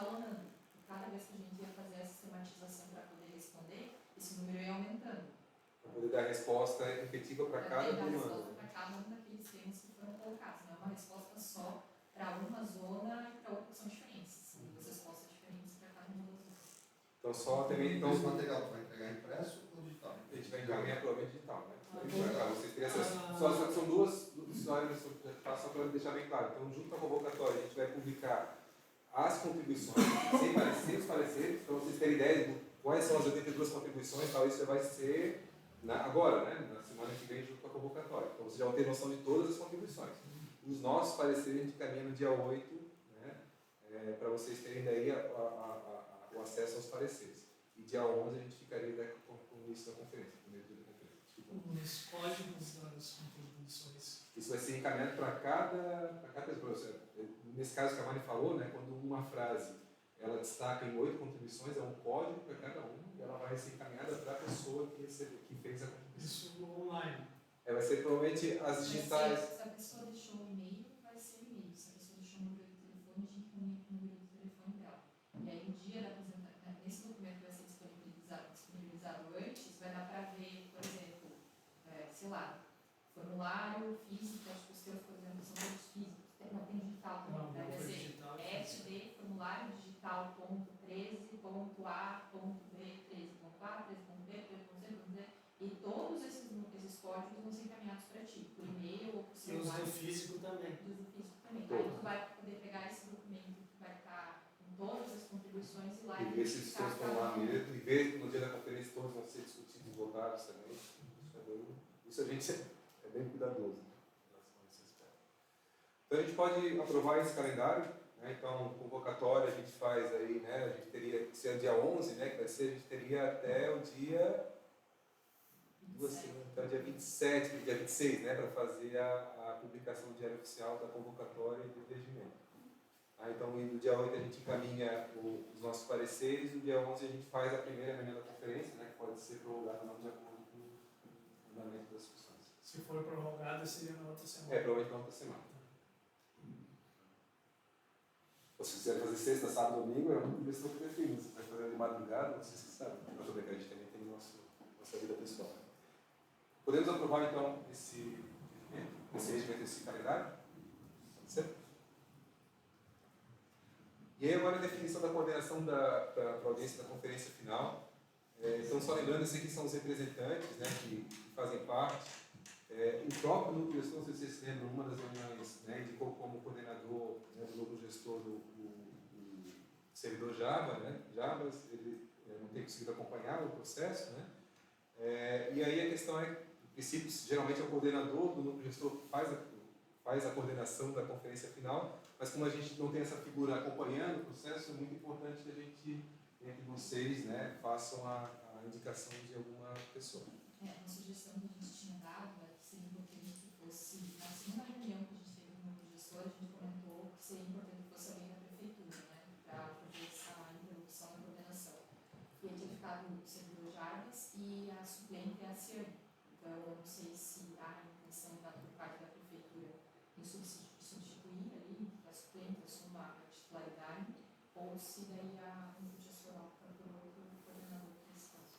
escalonando. E cada vez que a gente ia fazer a sistematização para poder responder, esse número ia aumentando. Para poder dar resposta efetiva para cada Dar demanda. resposta para cada um daqueles temas que foram colocados. Não é uma resposta só para uma zona e para outra, são diferentes. São duas respostas diferentes para cada uma das zonas. Então, só também. Então, Esse material tu vai entregar impresso ou digital? a gente vai encaminhar pelo meio digital, né? Vocês têm são duas histórias, só para deixar bem claro. Então, junto com a convocatória, a gente vai publicar as contribuições, sem os pareceres, para vocês terem ideia de quais são as 82 contribuições, tal, isso já vai ser agora, né? Na semana que vem, junto com a convocatória. Então, vocês já vão ter noção de todas as contribuições. Os nossos pareceres a gente encaminha no dia 8, né? Para vocês terem daí o acesso aos pareceres. E dia 11 a gente ficaria com o início da conferência, primeiro dia da conferência. Os códigos das contribuições. Isso vai ser encaminhado para cada pessoa. Nesse caso que a Mari falou, né, quando uma frase ela destaca em 8 contribuições, é um código para cada uma, e ela vai ser encaminhada para a pessoa que fez a contribuição. Isso online. Vai ser provavelmente as digitais. Se a pessoa deixou o e-mail, vai ser o e-mail. Se a pessoa deixou o número de telefone, a gente encaminha para o número de telefone dela. E aí, no dia da apresentação, nesse documento que vai ser disponibilizado antes, vai dar para ver, por exemplo, sei lá, formulário físico, acho que os teus, por exemplo, são todos físicos. Não tem digital também. Vai ser SD, formulário digital, ponto 13, ponto A, ponto B, 13, ponto A, 13, ponto B, 13, ponto C, ponto D. E todos esses códigos vão ser encaminhados para ti, por e-mail ou por E celular. os do físico também. E os do físico também. Aí tu vai poder pegar esse documento que vai estar com todas as contribuições e lá E ver se os seus estão lá mesmo, e ver no dia da conferência todos vão ser discutidos e votados também. Isso a gente é bem cuidadoso. Então a gente pode aprovar esse calendário, né? Então convocatória a gente faz aí, né? A gente teria, se é dia 11, né, que vai ser, a gente teria até o dia... Então, dia 27, dia 26, né, para fazer a publicação do Diário Oficial da convocatória e do regimento. Então, no dia 8 a gente encaminha os nossos pareceres, e no dia 11 a gente faz a primeira reunião da conferência, né, que pode ser prorrogada de acordo com o andamento das discussões. Se for prorrogada, seria na outra semana. Provavelmente na outra semana. Se quiser fazer sexta, sábado, domingo, é muito bem que eu prefiro. Se vai fazer de madrugada, não sei se você sabe. Mas também que a gente também tem nossa vida pessoal. Podemos aprovar, então, esse regimento, esse calendário? Pode ser? E aí, agora a definição da coordenação para a audiência da conferência final. Então, só lembrando, esses aqui são os representantes, né, que fazem parte. O próprio núcleo gestor, não sei se vocês se lembram, numa das reuniões, né, indicou como coordenador, né, do núcleo gestor do servidor Java, né, Javas, ele não tem conseguido acompanhar o processo, né. E aí a questão é, em princípio, geralmente é o coordenador do núcleo gestor faz a coordenação da conferência final, mas como a gente não tem essa figura acompanhando o processo, é muito importante que a gente, entre vocês, né, façam a indicação de alguma pessoa. Uma sugestão que a gente tinha dado é que seria importante que fosse, na segunda reunião que a gente teve no núcleo gestor, a gente comentou que seria importante que fosse alguém da prefeitura, né, para fazer essa interrupção e coordenação. E aí tinha ficado o servidor Jarvis e a suplente é a Ciane. Então, eu não sei se há a intenção da por parte da prefeitura em substituir ali, que a suplente assuma a titularidade, ou se daí a núcleo gestor opta por outro coordenador nesse caso.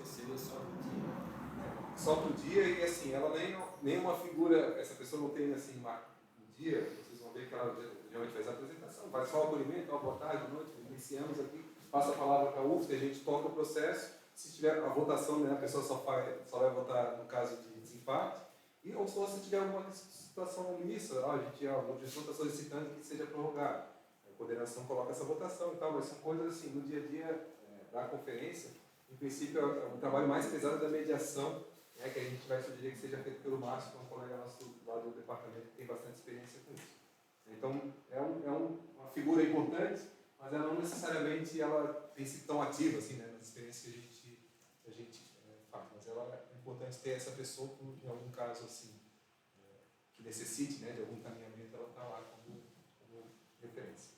Seria só para o dia. Só para o dia, e assim, ela nenhuma figura, essa pessoa não tem assim, um dia, vocês vão ver que ela geralmente faz a apresentação, faz só o acolhimento, boa tarde, boa noite, iniciamos aqui, passa a palavra para a UFSC, a gente toca o processo, se tiver a votação, né, a pessoa só vai votar no caso de desempate, ou se tiver alguma situação omissa, o gestor está solicitando que seja prorrogado. A coordenação coloca essa votação e tal, mas são coisas assim, no dia a dia da conferência, em princípio é um trabalho mais pesado da mediação, né, que a gente vai sugerir que seja feito pelo Márcio, que é um colega nosso lá do departamento que tem bastante experiência com isso. Então, é uma figura importante, mas ela não necessariamente ela tem sido tão ativa assim, né, nas experiências que a gente faz, mas ela é importante ter essa pessoa em algum caso assim, que necessite, né, de algum encaminhamento, ela está lá como referência.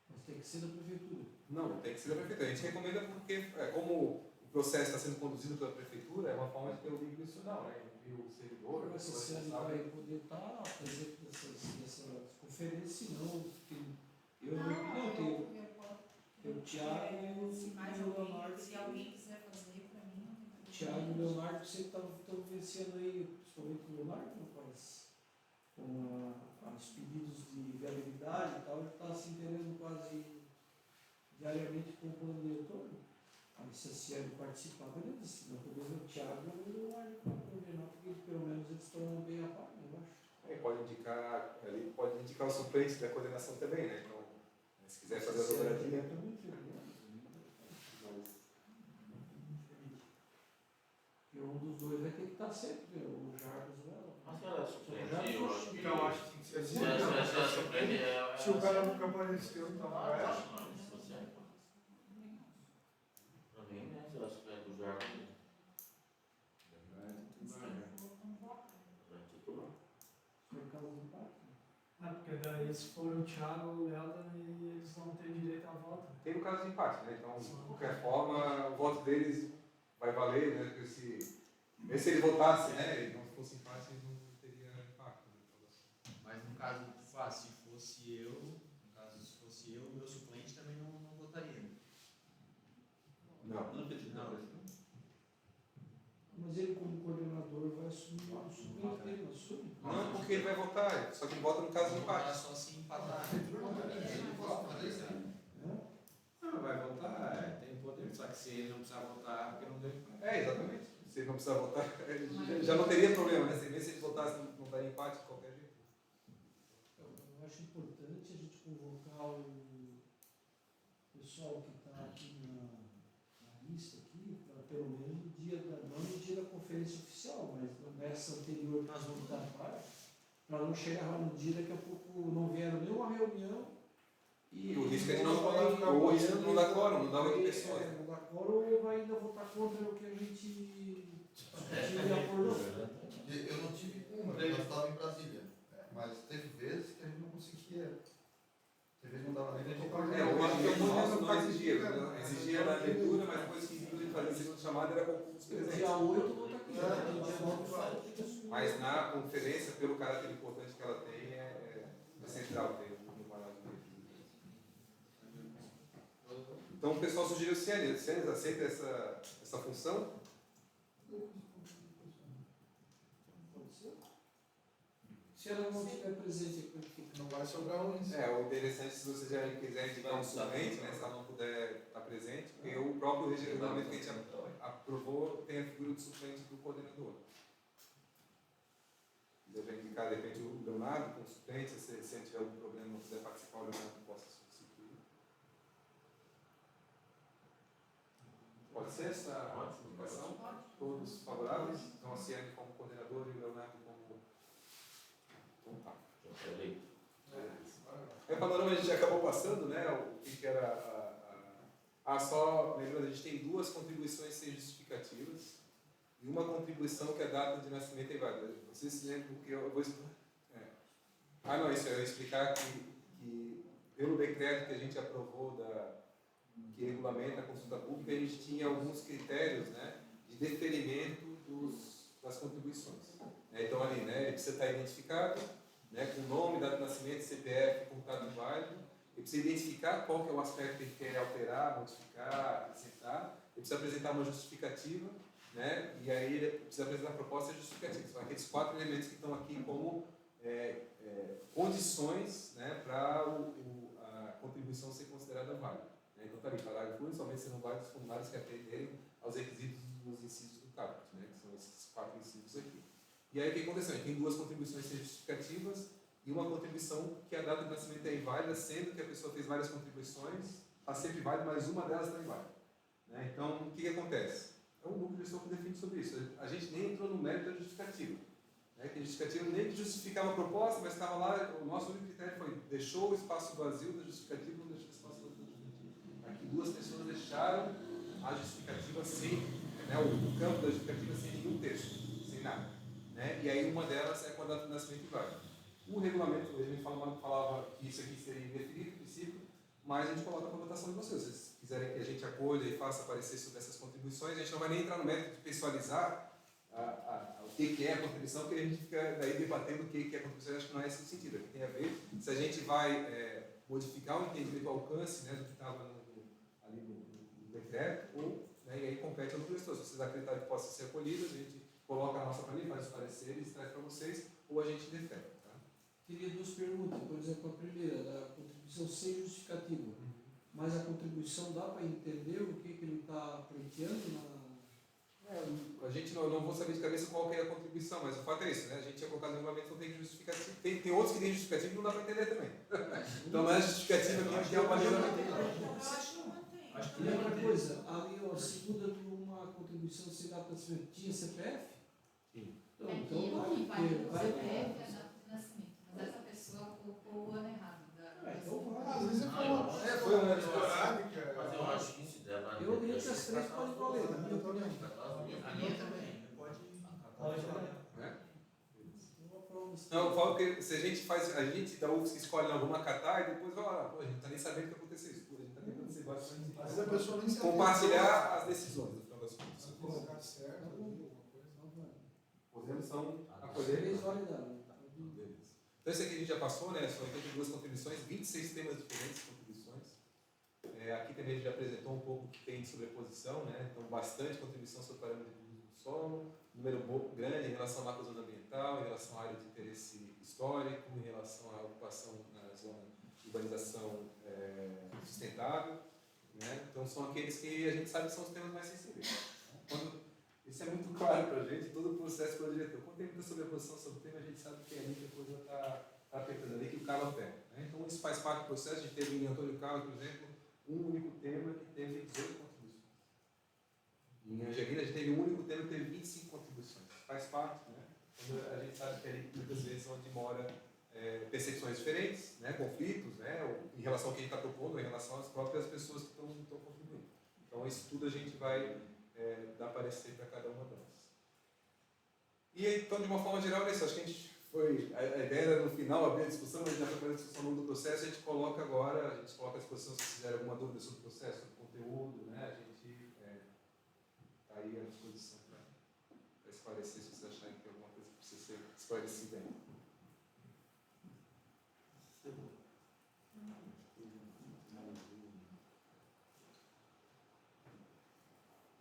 Mas tem que ser da prefeitura. Não tem que ser da prefeitura. A gente recomenda porque, como o processo está sendo conduzido pela prefeitura, é uma forma de ter o vínculo institucional, né? Entre o servidor, Agora, se você vai poder estar presente nessas conferências, não, porque eu não tenho. O Thiago e o Leonardo. Se alguém quiser fazer, para mim não tem O Thiago e o Leonardo sempre estão vencendo aí, principalmente o Leonardo, rapaz, com os pedidos de viabilidade e tal, ele está se entendendo quase diariamente com o plano diretor. Aí se a Cielo participar, beleza, se não puder ver o Thiago e o Leonardo para coordenar, porque pelo menos eles estão bem a par, eu acho. Pode indicar o suplente da coordenação também, né? Então, se quiser fazer a dobradinha. E um dos dois vai ter que estar sempre, o Jarbas ou ela. Mas ela é suplente, Então, eu acho que tem que ser assim. Se o cara nunca apareceu, então vai. Pra mim, né? Se ela é suplente do Jardim. Porque daí se for o Thiago ou o Helder, eles vão ter direito à volta. Tem o caso de empate, né? Então, de qualquer forma, o voto deles vai valer, né? Porque mesmo se ele votasse, né? E não fosse empate, não teria impacto. Mas no caso, se fosse eu, meu suplente também não votaria. Não. Mas ele, como coordenador, vai assumir o suplente dele, não assume? Não, porque ele vai votar, só que ele vota no caso de empate. Só se empatar. Não, vai votar, tem poder, só que se ele não precisar votar, porque não deu empate. Exatamente. Se ele não precisar votar, ele já não teria problema, né? Se ele votasse, não daria empate de qualquer jeito. Eu acho importante a gente convocar o pessoal que está aqui na lista, aqui, para pelo menos no dia não no dia da conferência oficial, mas nessa anterior que nós vamos dar para não chegar lá no dia, daqui a pouco não vieram nenhuma reunião. E o risco é de não falar, ou isso não dá quórum, não dá 8 pessoas. Não dá quórum ou vai ainda votar contra o que a gente acordou. Eu não tive uma, porque nós estávamos em Brasília. Mas teve vezes que a gente não conseguia. Teve vezes não dava nem para tocar. O ato nosso não exigia. Exigia na leitura, mas depois que ele fazia a segunda chamada era com os presentes. Dia 8 vou estar aqui. Dia 9 mas na conferência, pelo caráter importante que ela tem, é central ter no quadro de leitura. Então o pessoal sugeriu o Cianes. O Cianes aceita essa função? Se ela não estiver presente, não vai sobrar um. O interessante, se você já quiser indicar um suplente, né, se ela não puder estar presente, porque o próprio regulamento que a gente aprovou tem a figura do suplente do coordenador. Se quiser indicar, de repente, o Leonardo como suplente, se ele tiver algum problema e não quiser participar, o Leonardo possa substituir. Pode ser essa indicação? Todos favoráveis? Então, a Ciane como coordenador e o Leonardo como... O panorama a gente já acabou passando, né? O que era só lembrando, a gente tem 2 contribuições sem justificativas e uma contribuição que é data de nascimento é válida. Vocês se lembram que eu vou explicar? Isso eu ia explicar que pelo decreto que a gente aprovou que regulamenta a consulta pública, a gente tinha alguns critérios, né, de deferimento das contribuições. Então ali, né, ele precisa estar identificado, né, com nome, data de nascimento, CPF, contato válido. Ele precisa identificar qual que é o aspecto que ele quer alterar, modificar, acrescentar. Ele precisa apresentar uma justificativa, né, e aí ele precisa apresentar a proposta justificativa. São aqueles 4 elementos que estão aqui como condições, né, para a contribuição ser considerada válida. Então está ali, parágrafo 1, somente serão válidos os formulários que atenderem aos requisitos dos incisos do caput, né, que são esses 4 incisos aqui. E aí o que aconteceu? A gente tem 2 contribuições justificativas e uma contribuição que a data de nascimento é inválida, sendo que a pessoa fez várias contribuições, está sempre válida, mas uma delas está inválida. Né? Então, o que acontece? É um núcleo de gestão que define sobre isso. A gente nem entrou no mérito da justificativa. Né? Que a justificativa nem justificava a proposta, mas estava lá, o nosso único critério foi deixou o espaço vazio da justificativa, não deixou o espaço vazio da justificativa. Aqui 2 pessoas deixaram a justificativa sem, né, o campo da justificativa sem nenhum texto, sem nada. Né? E aí uma delas é com a data de nascimento inválida. O regulamento, a gente falava que isso aqui seria indefinido, princípio, mas a gente coloca para votação de vocês. Se vocês quiserem que a gente acolha e faça aparecer sobre essas contribuições, a gente não vai nem entrar no mérito de pessoalizar o que é a contribuição, porque a gente fica daí debatendo o que é a contribuição. Acho que não é esse o sentido. Aqui tem a ver se a gente vai modificar o entendimento, o alcance, né, do que estava ali no decreto, ou, né, e aí compete ao gestor. Se vocês acreditarem que possa ser acolhido, a gente coloca a nossa planilha, faz os pareceres, traz para vocês, ou a gente defere. Tá? Teria duas perguntas. Por exemplo, a primeira, da contribuição sem justificativa. Mas a contribuição dá para entender o que ele está pleiteando? A gente não vou saber de cabeça qual que é a contribuição, mas o fato é isso, né? A gente tinha colocado no regulamento, não tem justificativo. Tem outros que têm justificativo e não dá para entender também. Então não é justificativa que é uma maneira de entender. Acho que outra coisa, ali a segunda de uma contribuição sem data de nascimento, tinha CPF? Sim. Então vai ter o CPF e a data de nascimento, mas essa pessoa colocou o ano errado. Às vezes eu falo, foi um ano esporádica. Mas eu acho que isso dela. Eu acredito que as três podem valer, na minha opinião. A minha também. Pode valer. Não, eu falo que se a gente da UFSC escolhe, não, vamos acatar e depois vai lá, a gente não está nem sabendo o que aconteceu isso, a gente está tentando ser bastante. Mas a pessoa nem sabe. Compartilhar as decisões, no final das contas. Se colocar certo, alguma coisa. Podemos são acolher e validar. Então, esse aqui a gente já passou, né? São 82 contribuições, 26 temas diferentes de contribuições. Aqui também a gente já apresentou um pouco o que tem de sobreposição, né? Então, bastante contribuição sobre parâmetros de uso do solo, número grande em relação à macrozona ambiental, em relação à área de interesse histórico, em relação à ocupação na zona de urbanização sustentável, né? Então, são aqueles que a gente sabe que são os temas mais sensíveis. Isso é muito claro para a gente, todo o processo para o diretor. Quando tem muita sobreposição sobre o tema, a gente sabe que ali depois já está apertando ali que o calo pega. Né? Então, isso faz parte do processo. A gente teve em Antônio Carlos, por exemplo, um único tema que teve 18 contribuições. Em Angelina, a gente teve um único tema que teve 25 contribuições. Faz parte, né? Quando a gente sabe que ali, muitas vezes, onde mora percepções diferentes, né? Conflitos, né? Ou em relação ao que a gente está propondo, ou em relação às próprias pessoas que estão contribuindo. Então, isso tudo a gente vai dar parecer para cada uma delas. E então, de uma forma geral, acho que a gente foi. A ideia era no final abrir a discussão, mas já foi fazendo a discussão ao longo do processo, a gente coloca agora, a gente coloca à disposição se tiver alguma dúvida sobre o processo, sobre o conteúdo, né? A gente está aí à disposição para esclarecer se vocês acharem que tem alguma coisa que precisa ser esclarecida ainda.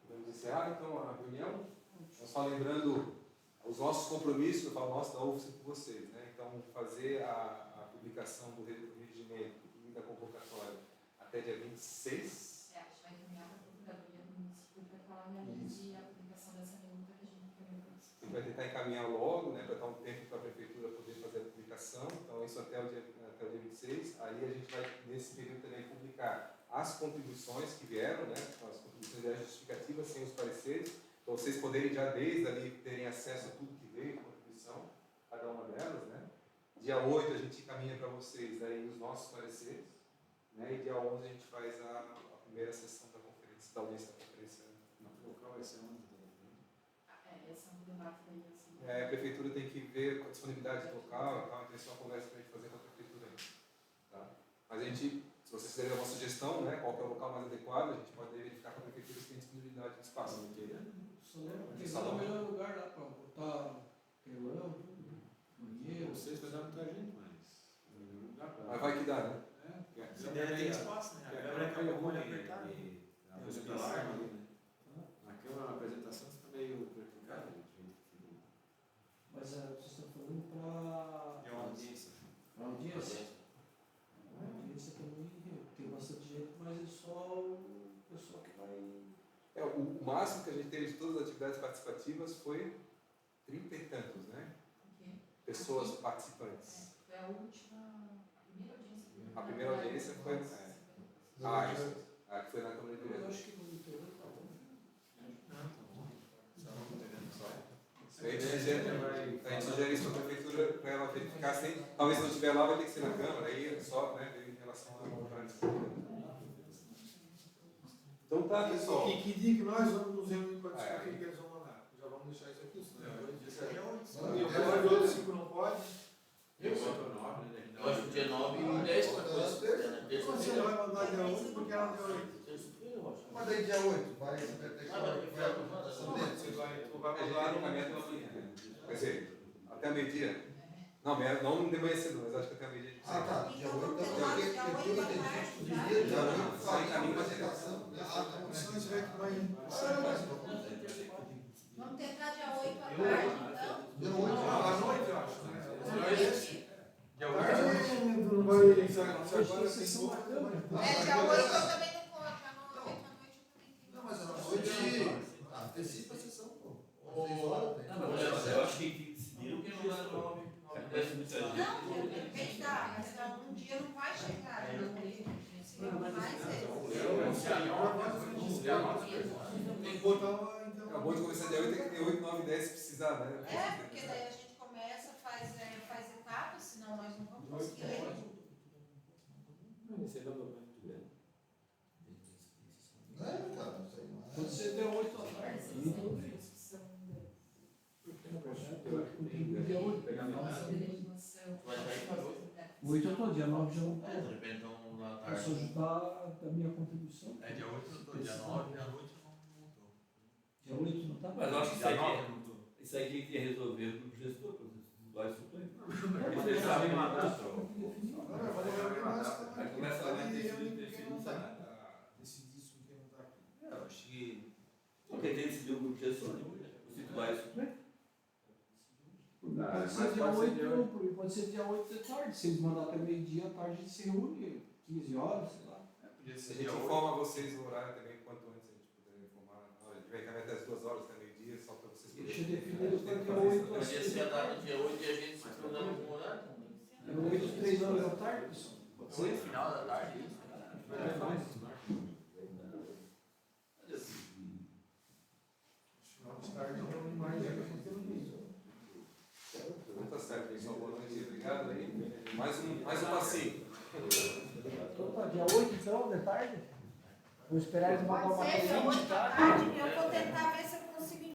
Vamos encerrar então a reunião. Só lembrando os nossos compromissos, eu falo nosso da UFSC com vocês, né? Então, fazer a publicação do regimento e da convocatória até dia 26. A gente vai encaminhar para a Procuradoria do Município para que ela realize a publicação dessa minuta que a gente A gente vai tentar encaminhar logo, né, para dar um tempo para a Prefeitura poder fazer a publicação. Então, isso até o dia 26. Aí a gente vai, nesse período, também publicar as contribuições que vieram, né, as contribuições justificativas, sem os pareceres. Então, vocês poderem já desde ali terem acesso a tudo que veio, a contribuição, cada uma delas, né? Dia 8 a gente encaminha para vocês aí os nossos pareceres, né? E dia 11 a gente faz a primeira sessão da conferência, da audiência da conferência. O local vai ser onde? essa no debate aí, assim. A Prefeitura tem que ver a disponibilidade do local e tal, então isso é uma conversa para a gente fazer com a Prefeitura ainda. Tá? Mas a gente, se vocês fizerem a nossa sugestão, né, qual que é o local mais adequado, a gente pode verificar com a Prefeitura se tem disponibilidade de espaço. Só lembro que é o melhor lugar lá para botar telão, banheiro. Vocês vai dar muita gente, mas não dá para. Mas vai que dá, né? Se der, tem espaço, né? A câmera acaba com o olho apertado. A apresentação ali, né? Naquela apresentação você está meio prejudicado. Mas vocês estão falando para audiência. Para audiência? A audiência também tem bastante gente, mas é só o pessoal que vai. O máximo que a gente teve de todas as atividades participativas foi 30 e tantos, né? Pessoas participantes. Foi a última, a primeira audiência foi. A que foi na Câmara de Vereadores. Eu acho que no interior está bom. A gente sugere isso para a Prefeitura para ela verificar sem. Talvez se não estiver lá, vai ter que ser na Câmara, aí só, né, em relação a Então tá, pessoal. Que dia que nós vamos nos reunir para discutir que eles vão mandar? Já vamos deixar isso aqui, senão e o outro 5 não pode? Eu acho que dia 9 e 10 para coisa. Você vai mandar que ela deu 8. Mas daí dia 8, vai ter que vai a apresentação dele. Você vai mudar o encaminhamento amanhã. Quer dizer, até meio-dia. Não de manhã cedo, mas acho que até meio-dia. Ah, tá. Dia 8, Então, dia 8 dia 8 da tarde, dia 8 sai sai caminho a da apresentação. Se não tiver que vai. Vamos tentar dia 8 à tarde, então. Dia 8 À noite, eu acho, né? Dia Não vai. Se agora Vocês tem são bacana. Dia 8 eu também não conto, à noite eu também tenho. Não, mas à noite antecipa a sessão, pô. 6 horas. Eu acho que tem que decidir o que não dá 9. Parece muita gente. Não, depende da, mas um dia não vai chegar, se não vai ser. Tem que botar então. Acabou de começar dia 8, tem que ter 8, 9, 10 se precisar, né? É, porque daí a gente começa, faz etapas, senão nós não vamos conseguir ler tudo. Esse é o documento muito grande. É, cara, não sei mais. Quando você der 8 da tarde, então dia 8. Vai estar aí para 8. 8 eu estou, dia 9 já não De estou. repente, então, lá à Posso tarde. ajudar da minha contribuição. É dia 8 eu tô, dia 9 à noite eu não tô. Dia 8 não está? Mas eu acho que Dia 9 eu não tô. isso aí tem que resolver com o gestor, com os vários suplentes. Mas eles sabem mandar para Agora vai demorar mais. Aí começa a decidir Decidir sabe? isso com quem não tá aqui. Eu acho que. Porque tem que decidir o grupo de gestor, os titulares suplentes. Pode ser dia 8, pode ser dia 8 da tarde. Se eles mandarem até meio-dia, à tarde a gente se reúne, 15 horas, sei lá. Podia A ser gente dia 8. informa vocês o horário também, quanto antes a gente puder informar. Olha, a gente vai encaminhar até as 2 horas, até meio-dia, só para vocês Deixa poderem. definido para dia 8 às Podia 6 ser a da data tarde. dia 8 e a gente se programa com o horário também. Dia 8 às 3 horas da tarde, pessoal. Pode ser? Final da tarde, isso. É mais. Final de tarde não mais. Então tá certo, pessoal. Boa noite, obrigado aí. Mais um passeio. Então tá, dia 8 então, de tarde? Vou esperar eles mandar Pode uma ser, dia coisa. 8 da tarde, eu vou tentar ver se